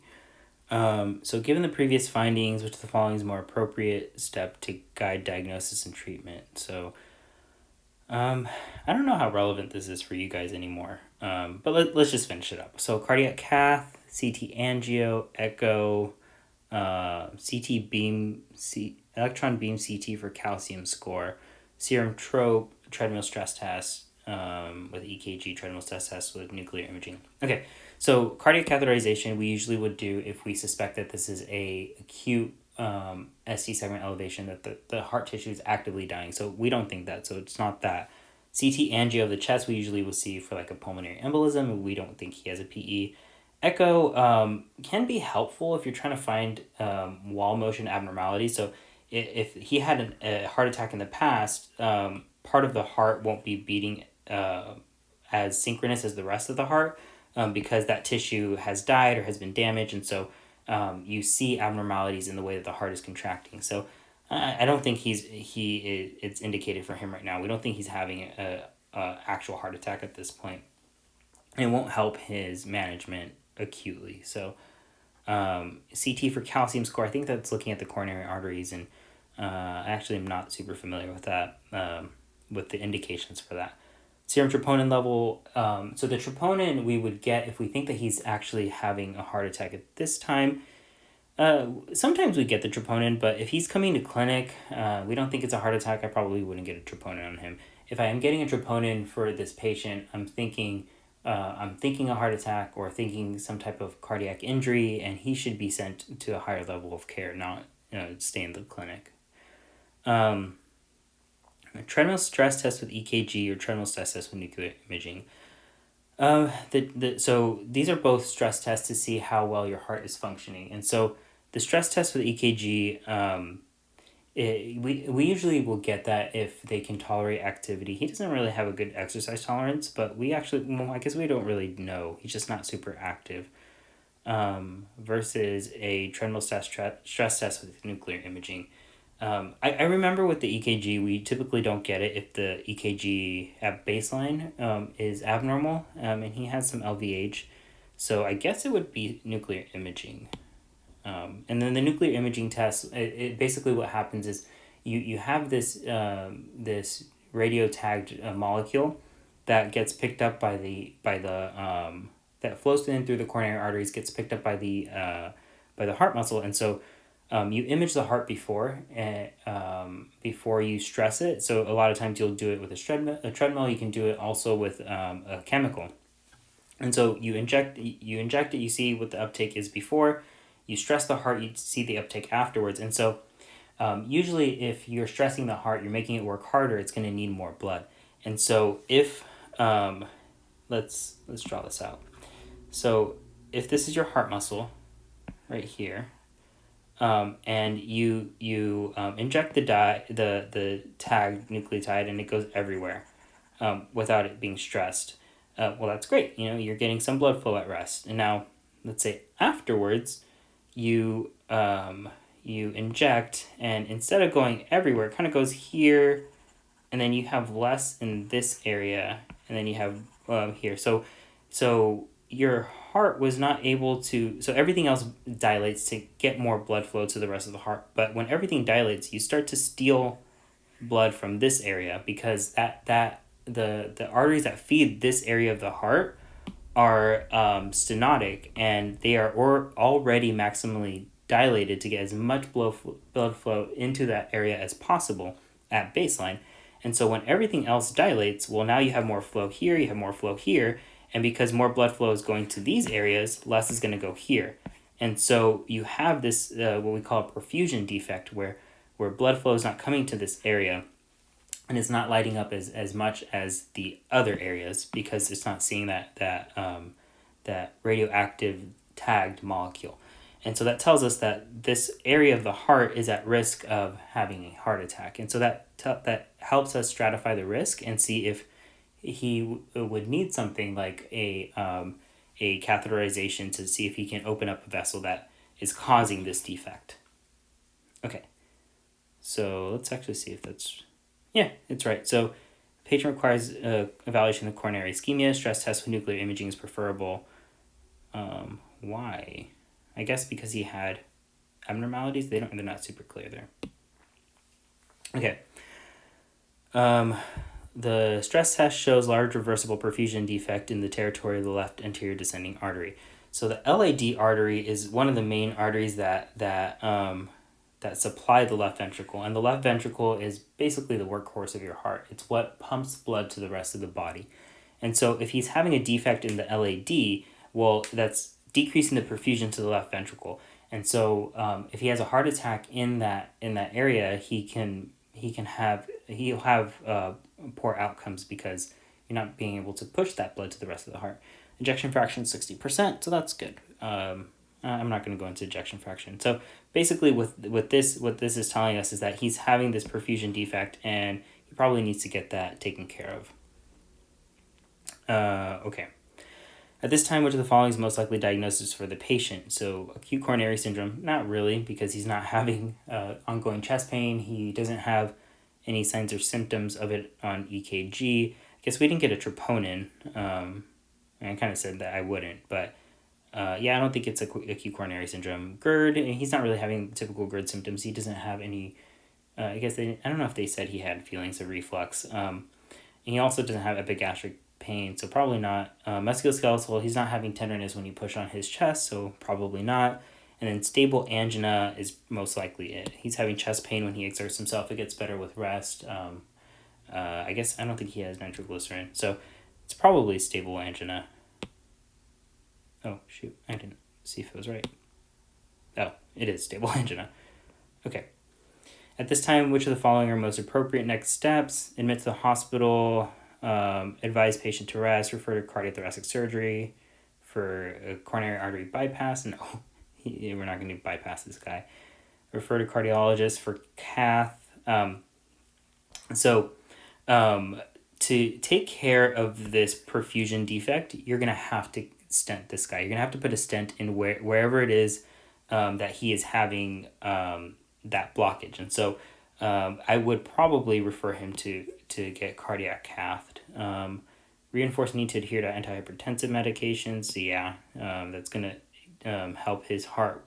So given the previous findings, which of the following is a more appropriate step to guide diagnosis and treatment? So I don't know how relevant this is for you guys anymore, but let's just finish it up. So cardiac cath, CT angio, echo, CT beam, electron beam CT for calcium score, serum trope, treadmill stress test with EKG, treadmill stress test with nuclear imaging. Okay, so cardiac catheterization we usually would do if we suspect that this is a acute ST segment elevation, that the heart tissue is actively dying. So we don't think that, so it's not that. CT angio of the chest we usually will see for like a pulmonary embolism, and we don't think he has a PE. Echo can be helpful if you're trying to find wall motion abnormalities. So if he had a heart attack in the past, part of the heart won't be beating as synchronous as the rest of the heart, because that tissue has died or has been damaged, and so you see abnormalities in the way that the heart is contracting. So I don't think it's indicated for him right now. We don't think he's having a actual heart attack at this point. It won't help his management acutely. So CT for calcium score, I think that's looking at the coronary arteries, and I actually am not super familiar with that, with the indications for that. Serum troponin level, so the troponin we would get if we think that he's actually having a heart attack at this time. Sometimes we get the troponin, but if he's coming to clinic, we don't think it's a heart attack, I probably wouldn't get a troponin on him. If I am getting a troponin for this patient, I'm thinking a heart attack or thinking some type of cardiac injury, and he should be sent to a higher level of care, not stay in the clinic. A treadmill stress test with EKG or treadmill stress test with nuclear imaging. So these are both stress tests to see how well your heart is functioning. And so the stress test with EKG, we usually will get that if they can tolerate activity. He doesn't really have a good exercise tolerance, but I guess we don't really know. He's just not super active. Versus a treadmill stress test with nuclear imaging. I remember with the EKG, we typically don't get it if the EKG at baseline is abnormal, and he has some LVH. So I guess it would be nuclear imaging. And then the nuclear imaging test, it basically what happens is you have this radio tagged molecule that gets picked up by the that flows in through the coronary arteries, gets picked up by the heart muscle, and so you image the heart before you stress it. So a lot of times you'll do it with a treadmill. You can do it also with a chemical. And so you inject it, you see what the uptake is before. You stress the heart, you see the uptake afterwards. And so usually if you're stressing the heart, you're making it work harder, it's going to need more blood. And so if, let's draw this out. So if this is your heart muscle right here, and you inject the tagged nucleotide, and it goes everywhere, without it being stressed. Well, that's great. You're getting some blood flow at rest, and now let's say afterwards you inject, and instead of going everywhere, it kind of goes here, and then you have less in this area, and then you have here. So your heart was not able to. So everything else dilates to get more blood flow to the rest of the heart. But when everything dilates, you start to steal blood from this area, because the arteries that feed this area of the heart are stenotic, and they are already maximally dilated to get as much blood flow into that area as possible at baseline. And so when everything else dilates, well, now you have more flow here, you have more flow here, and because more blood flow is going to these areas, less is going to go here. And so you have this, what we call a perfusion defect, where blood flow is not coming to this area, and it's not lighting up as much as the other areas, because it's not seeing that radioactive tagged molecule. And so that tells us that this area of the heart is at risk of having a heart attack. And so that helps us stratify the risk and see if he would need something like a catheterization to see if he can open up a vessel that is causing this defect. Okay, so let's actually see if that's... Yeah, it's right. So patient requires evaluation of coronary ischemia. Stress test with nuclear imaging is preferable. Why? I guess because he had abnormalities. They're not super clear there. Okay. The stress test shows large reversible perfusion defect in the territory of the left anterior descending artery. So the LAD artery is one of the main arteries that supply the left ventricle, and the left ventricle is basically the workhorse of your heart. It's what pumps blood to the rest of the body. And so if he's having a defect in the LAD, well, that's decreasing the perfusion to the left ventricle. And so if he has a heart attack in that area, he'll have poor outcomes, because you're not being able to push that blood to the rest of the heart. Ejection fraction 60%, so that's good. I'm not going to go into ejection fraction. So basically with this, what this is telling us is that he's having this perfusion defect, and he probably needs to get that taken care of. Okay. At this time, which of the following is most likely diagnosis for the patient? So acute coronary syndrome, not really, because he's not having ongoing chest pain. He doesn't have any signs or symptoms of it on EKG. I guess we didn't get a troponin. I kind of said that I wouldn't, but yeah, I don't think it's acute coronary syndrome. GERD, he's not really having typical GERD symptoms. He doesn't have any, I don't know if they said he had feelings of reflux. And he also doesn't have epigastric pain, so probably not. Musculoskeletal, he's not having tenderness when you push on his chest, so probably not. And then stable angina is most likely it. He's having chest pain when he exerts himself. It gets better with rest. I guess I don't think he has nitroglycerin, so it's probably stable angina. Oh, shoot. I didn't see if it was right. Oh, it is stable angina. Okay. At this time, which of the following are most appropriate next steps? Admit to the hospital, advise patient to rest, refer to cardiothoracic surgery for a coronary artery bypass. No, we're not going to bypass this guy. Refer to cardiologist for cath. To take care of this perfusion defect, you're going to have to stent this guy. You're going to have to put a stent in wherever it is that he is having that blockage. And so I would probably refer him to get cardiac cathed. Reinforced need to adhere to antihypertensive medications. So yeah, that's going to help his heart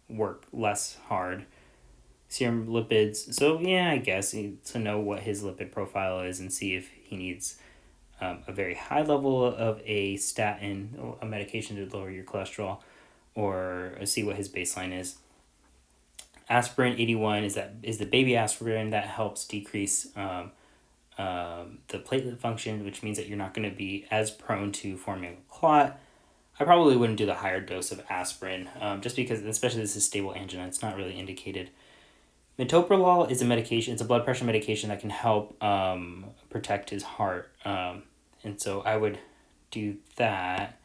work less hard. Serum lipids. So yeah, I guess to know what his lipid profile is and see if he needs a very high level of a statin, a medication to lower your cholesterol, or see what his baseline is. Aspirin 81 is the baby aspirin that helps decrease the platelet function, which means that you're not going to be as prone to forming a clot. I probably wouldn't do the higher dose of aspirin, just because, especially this is stable angina, it's not really indicated. Metoprolol is a medication. It's a blood pressure medication that can help protect his heart, and so I would do that.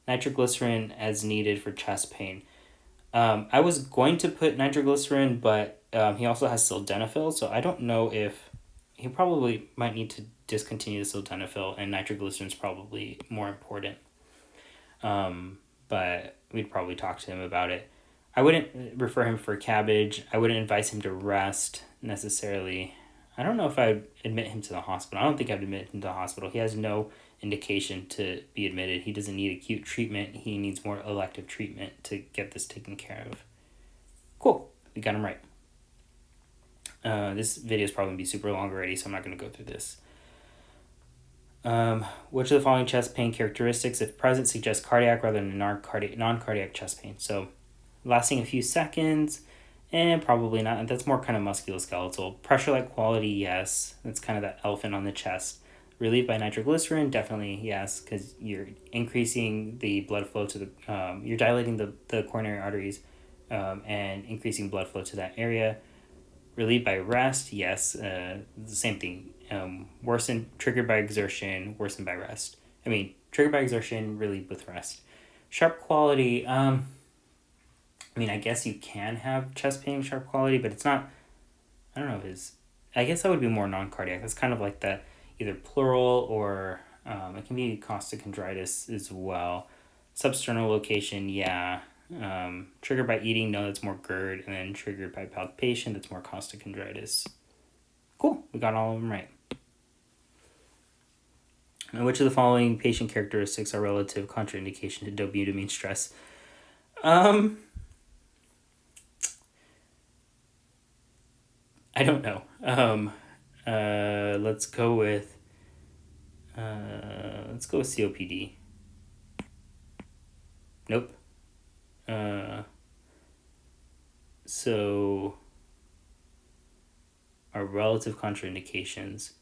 Nitroglycerin as needed for chest pain. I was going to put nitroglycerin, but he also has sildenafil, so I don't know if he probably might need to discontinue the sildenafil, and nitroglycerin is probably more important. But we'd probably talk to him about it. I wouldn't refer him for cabbage. I wouldn't advise him to rest necessarily. I don't know if I'd admit him to the hospital. I don't think I'd admit him to the hospital. He has no indication to be admitted. He doesn't need acute treatment. He needs more elective treatment to get this taken care of. Cool. We got him right. This video is probably going to be super long already, so I'm not going to go through this. Which of the following chest pain characteristics, if present, suggest cardiac rather than non-cardiac chest pain? So, lasting a few seconds, and probably not. That's more kind of musculoskeletal. Pressure-like quality, yes. That's kind of that elephant on the chest. Relieved by nitroglycerin, definitely yes, because you're increasing the blood flow to the, you're dilating the coronary arteries, and increasing blood flow to that area. Relieved by rest, yes, the same thing. Worsened, triggered by exertion, worsened by rest. Triggered by exertion, relieved with rest. Sharp quality, I guess you can have chest pain sharp quality, but it's not, I don't know if it's, I guess that would be more non-cardiac. That's kind of like the either pleural or it can be costochondritis as well. Substernal location, yeah. Triggered by eating, no, that's more GERD. And then triggered by palpation, that's more costochondritis. Cool, we got all of them right. And which of the following patient characteristics are relative contraindication to dobutamine stress? I don't know. Let's go with COPD. Nope. So our relative contraindications.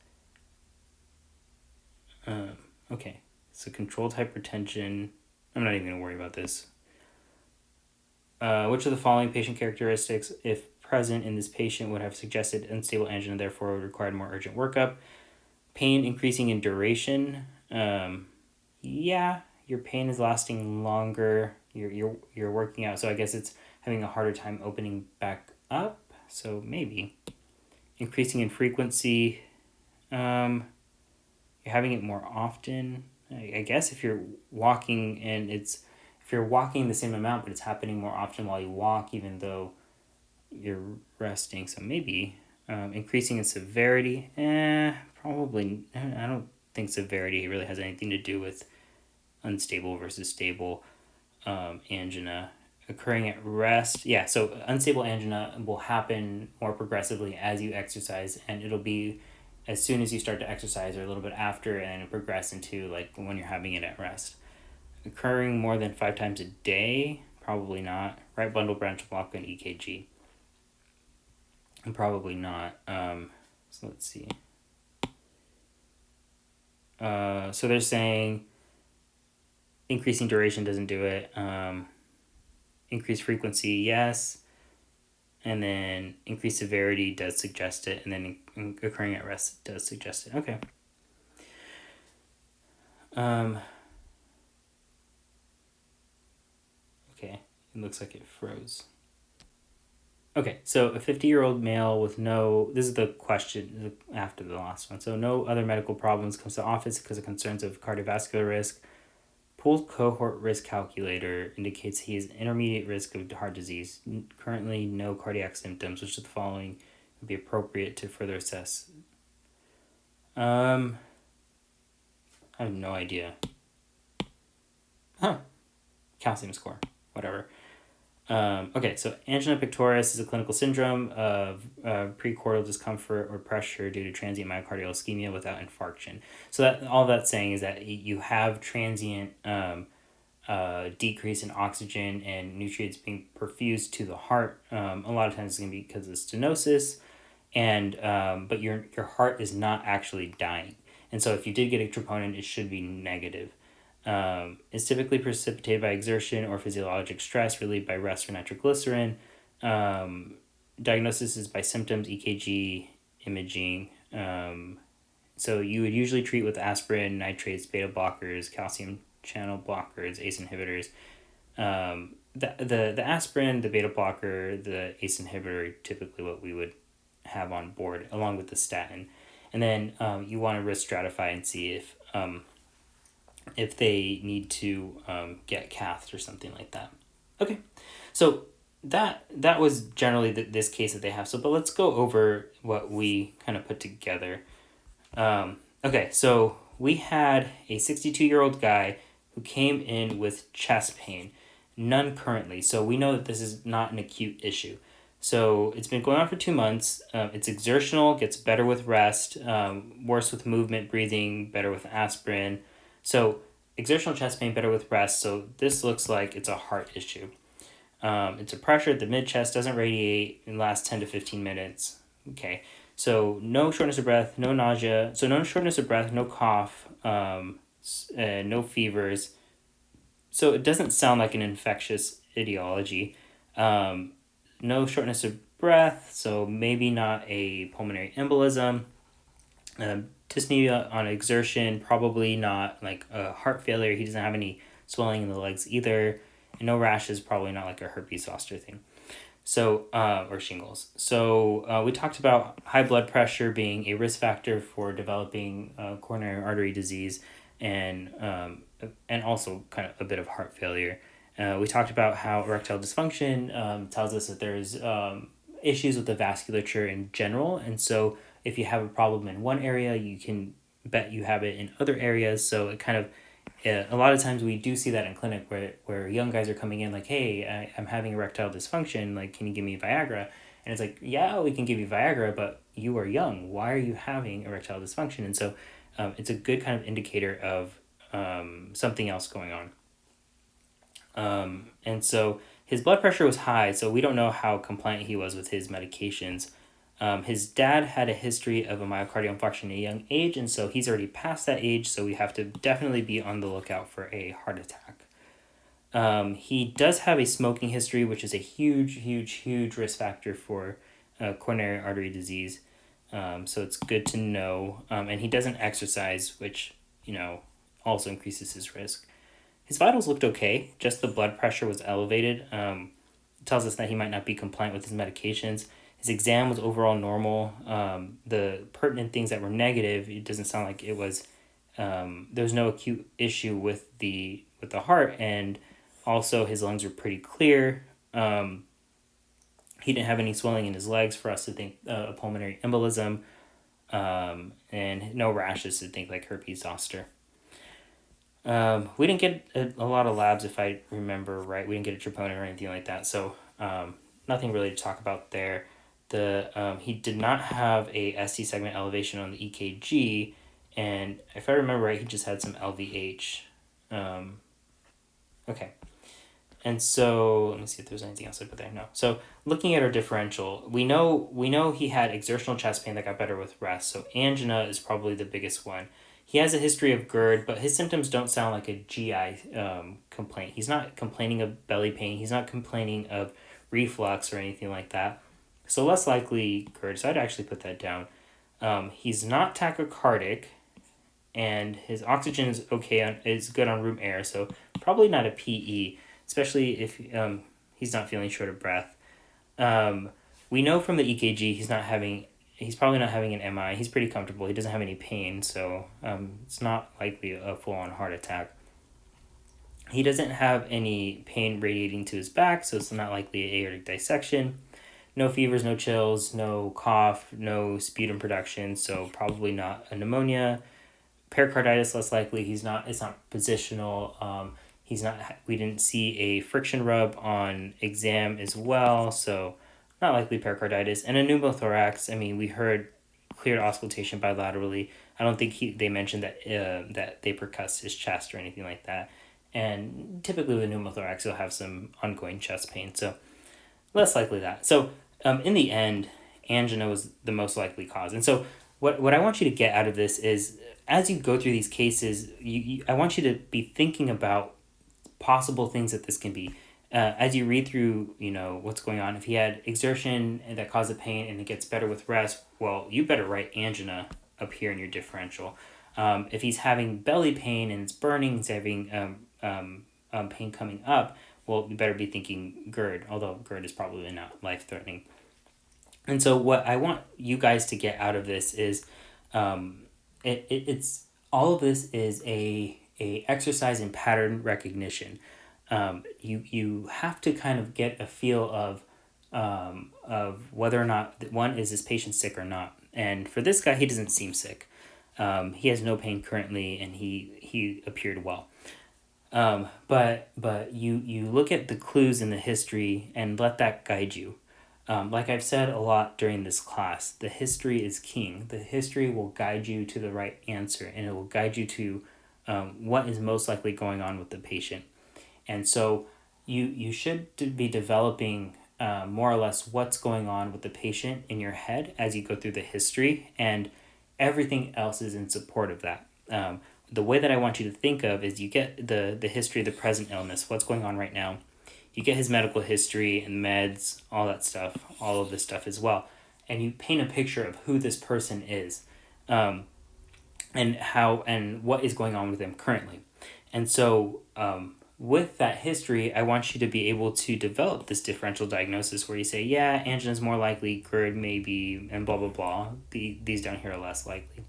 Okay. So controlled hypertension. I'm not even going to worry about this. Which of the following patient characteristics, if present in this patient, would have suggested unstable angina, therefore would require more urgent workup? Pain increasing in duration. Yeah, your pain is lasting longer. You're working out, so I guess it's having a harder time opening back up. So maybe increasing in frequency. You're having it more often. I guess if you're walking and if you're walking the same amount, but it's happening more often while you walk, even though you're resting. So maybe increasing in severity. Probably. I don't think severity really has anything to do with unstable versus stable angina. Occurring at rest. Yeah, so unstable angina will happen more progressively as you exercise, and it'll be as soon as you start to exercise or a little bit after, and progress into like when you're having it at rest. Occurring more than 5 times a day, probably not. Right bundle branch block and EKG. And probably not. So let's see. So they're saying increasing duration doesn't do it. Increased frequency, yes. And then increased severity does suggest it. And then occurring at rest does suggest it. Okay. Okay, it looks like it froze. Okay, so a 50-year-old male with this is the question after the last one. So no other medical problems, comes to office because of concerns of cardiovascular risk. Pooled cohort risk calculator indicates he is intermediate risk of heart disease. Currently no cardiac symptoms. Which of the following would be appropriate to further assess? I have no idea. Calcium score. Whatever. Okay, so angina pectoris is a clinical syndrome of precordial discomfort or pressure due to transient myocardial ischemia without infarction. So that all that's saying is that you have transient decrease in oxygen and nutrients being perfused to the heart. A lot of times it's going to be because of stenosis, and but your heart is not actually dying. And so if you did get a troponin, it should be negative. Is typically precipitated by exertion or physiologic stress, relieved by rest or nitroglycerin. Diagnosis is by symptoms, EKG, imaging. So you would usually treat with aspirin, nitrates, beta blockers, calcium channel blockers, ACE inhibitors. the aspirin, the beta blocker, the ACE inhibitor are typically what we would have on board along with the statin. And then you want to risk stratify and see if they need to get cathed or something like that. Okay, so that was generally this case that they have. So, but let's go over what we kind of put together. Okay, so we had a 62-year-old guy who came in with chest pain, none currently. So we know that this is not an acute issue. So it's been going on for 2 months. It's exertional, gets better with rest, worse with movement, breathing, better with aspirin. So exertional chest pain, better with rest. So this looks like it's a heart issue. It's a pressure at the mid chest, doesn't radiate in the last 10 to 15 minutes. Okay, so no shortness of breath, no nausea. So no shortness of breath, no cough, no fevers. So it doesn't sound like an infectious etiology. No shortness of breath, so maybe not a pulmonary embolism. Dyspnea on exertion, probably not like a heart failure. He doesn't have any swelling in the legs either. And no rashes, probably not like a herpes zoster thing. So, or shingles. So we talked about high blood pressure being a risk factor for developing coronary artery disease and also kind of a bit of heart failure. We talked about how erectile dysfunction tells us that there's issues with the vasculature in general. And so if you have a problem in one area, you can bet you have it in other areas. So it kind of, a lot of times we do see that in clinic where young guys are coming in like, hey, I'm having erectile dysfunction. Like, can you give me Viagra? And it's like, yeah, we can give you Viagra, but you are young. Why are you having erectile dysfunction? And so it's a good kind of indicator of something else going on. And so his blood pressure was high, so we don't know how compliant he was with his medications. His dad had a history of a myocardial infarction at a young age, and so he's already past that age, so we have to definitely be on the lookout for a heart attack. He does have a smoking history, which is a huge risk factor for coronary artery disease. So it's good to know. And he doesn't exercise, which, also increases his risk. His vitals looked okay, just the blood pressure was elevated. It tells us that he might not be compliant with his medications. His exam was overall normal. The pertinent things that were negative, it doesn't sound like it was. There was no acute issue with the heart, and also his lungs were pretty clear. He didn't have any swelling in his legs for us to think a pulmonary embolism, and no rashes to think like herpes zoster. We didn't get a lot of labs, if I remember right. We didn't get a troponin or anything like that, so nothing really to talk about there. He did not have a ST segment elevation on the EKG, and if I remember right, he just had some LVH. Okay. And so let me see if there's anything else I put there. No. So looking at our differential, we know he had exertional chest pain that got better with rest. So angina is probably the biggest one. He has a history of GERD, but his symptoms don't sound like a GI complaint. He's not complaining of belly pain. He's not complaining of reflux or anything like that. So less likely GERD. So I'd actually put that down. He's not tachycardic, and his oxygen is okay is good on room air. So probably not a PE, especially if he's not feeling short of breath. We know from the EKG he's probably not having an MI. He's pretty comfortable. He doesn't have any pain, so it's not likely a full-on heart attack. He doesn't have any pain radiating to his back, so it's not likely an aortic dissection. No fevers, no chills, no cough, no sputum production, so probably not a pneumonia. Pericarditis, less likely. It's not positional. We didn't see a friction rub on exam as well, so not likely pericarditis. And a pneumothorax, we heard cleared auscultation bilaterally. I don't think they mentioned that they percussed his chest or anything like that. And typically with pneumothorax, you'll have some ongoing chest pain, so less likely that. So in the end, angina was the most likely cause. And so what I want you to get out of this is, as you go through these cases, I want you to be thinking about possible things that this can be. As you read through, what's going on. If he had exertion that caused the pain and it gets better with rest, well, you better write angina up here in your differential. If he's having belly pain and it's burning, he's having pain coming up, well, you better be thinking GERD, although GERD is probably not life-threatening. And so what I want you guys to get out of this is, it's all of this is a exercise in pattern recognition. You have to kind of get a feel of whether or not, one, is this patient sick or not. And for this guy, he doesn't seem sick. He has no pain currently, and he appeared well. But you look at the clues in the history and let that guide you. Like I've said a lot during this class, the history is king. The history will guide you to the right answer, and it will guide you to what is most likely going on with the patient. And so you should be developing more or less what's going on with the patient in your head as you go through the history, and everything else is in support of that. The way that I want you to think of is you get the history of the present illness, what's going on right now. You get his medical history and meds, all that stuff, all of this stuff as well. And you paint a picture of who this person is, and how and what is going on with them currently. And so with that history, I want you to be able to develop this differential diagnosis where you say, yeah, angina is more likely, GERD maybe, and blah, blah, blah. These down here are less likely.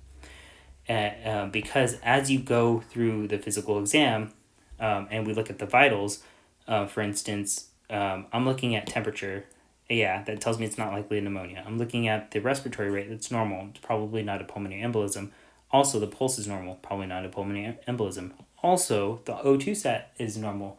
Because as you go through the physical exam, and we look at the vitals, for instance, I'm looking at temperature. Yeah, that tells me it's not likely pneumonia. I'm looking at the respiratory rate. That's normal. It's probably not a pulmonary embolism. Also, the pulse is normal. Probably not a pulmonary embolism. Also, the O2 sat is normal.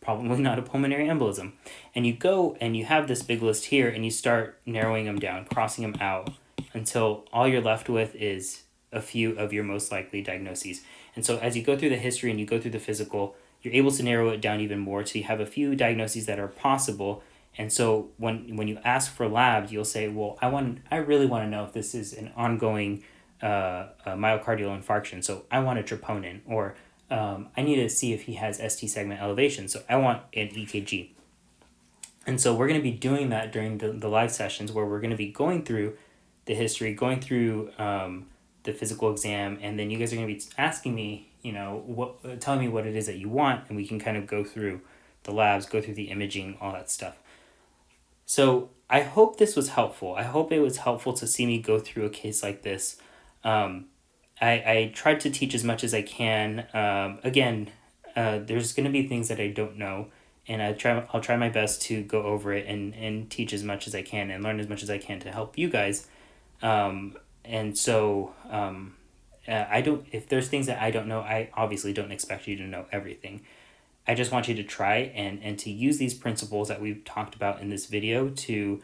Probably not a pulmonary embolism. And you go and you have this big list here, and you start narrowing them down, crossing them out, until all you're left with is a few of your most likely diagnoses. And so as you go through the history and you go through the physical, you're able to narrow it down even more. So you have a few diagnoses that are possible. And so when you ask for labs, you'll say, well, I really want to know if this is an ongoing myocardial infarction. So I want a troponin, or I need to see if he has ST segment elevation. So I want an EKG. And so we're going to be doing that during the live sessions, where we're going to be going through the history, going through the physical exam, and then you guys are going to be asking me, telling me what it is that you want, and we can kind of go through the labs, go through the imaging, all that stuff. So I hope this was helpful. I hope it was helpful to see me go through a case like this. I tried to teach as much as I can. There's going to be things that I don't know, and I'll try my best to go over it and teach as much as I can and learn as much as I can to help you guys. If there's things that I don't know, I obviously don't expect you to know everything. I just want you to try and to use these principles that we've talked about in this video to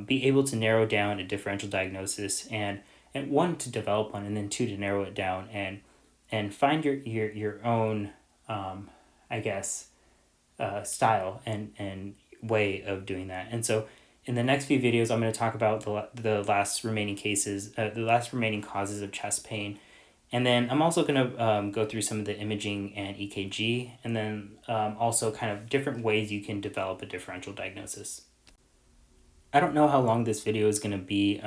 be able to narrow down a differential diagnosis, and one, to develop one, and then two, to narrow it down and find your own style and way of doing that. And so in the next few videos, I'm going to talk about the last remaining cases, the last remaining causes of chest pain. And then I'm also going to go through some of the imaging and EKG, and then also kind of different ways you can develop a differential diagnosis. I don't know how long this video is going to be,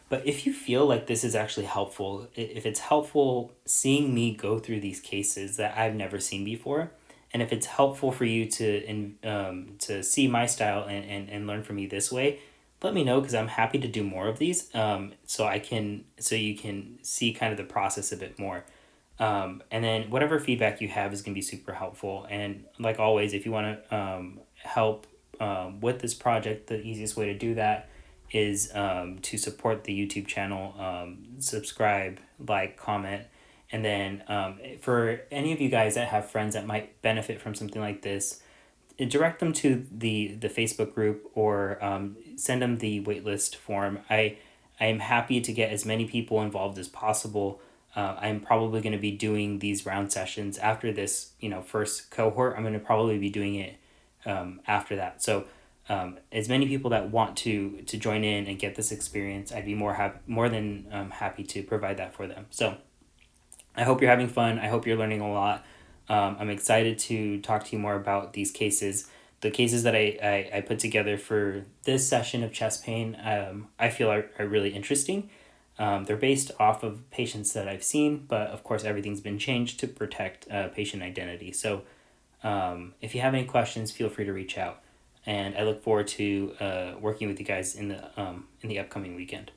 but if you feel like this is actually helpful, if it's helpful seeing me go through these cases that I've never seen before, and if it's helpful for you to see my style and learn from me this way, let me know, because I'm happy to do more of these, so you can see kind of the process a bit more. And then whatever feedback you have is going to be super helpful. And like always, if you want to help with this project, the easiest way to do that is to support the YouTube channel, subscribe, like, comment. And then for any of you guys that have friends that might benefit from something like this, direct them to the Facebook group, or send them the waitlist form. I am happy to get as many people involved as possible. I'm probably going to be doing these round sessions after this, first cohort. I'm going to probably be doing it after that. So as many people that want to join in and get this experience, I'd be more than happy to provide that for them. So I hope you're having fun. I hope you're learning a lot. I'm excited to talk to you more about these cases. The cases that I put together for this session of chest pain, I feel are really interesting. They're based off of patients that I've seen, but of course everything's been changed to protect patient identity. So If you have any questions, feel free to reach out. And I look forward to working with you guys in the upcoming weekend.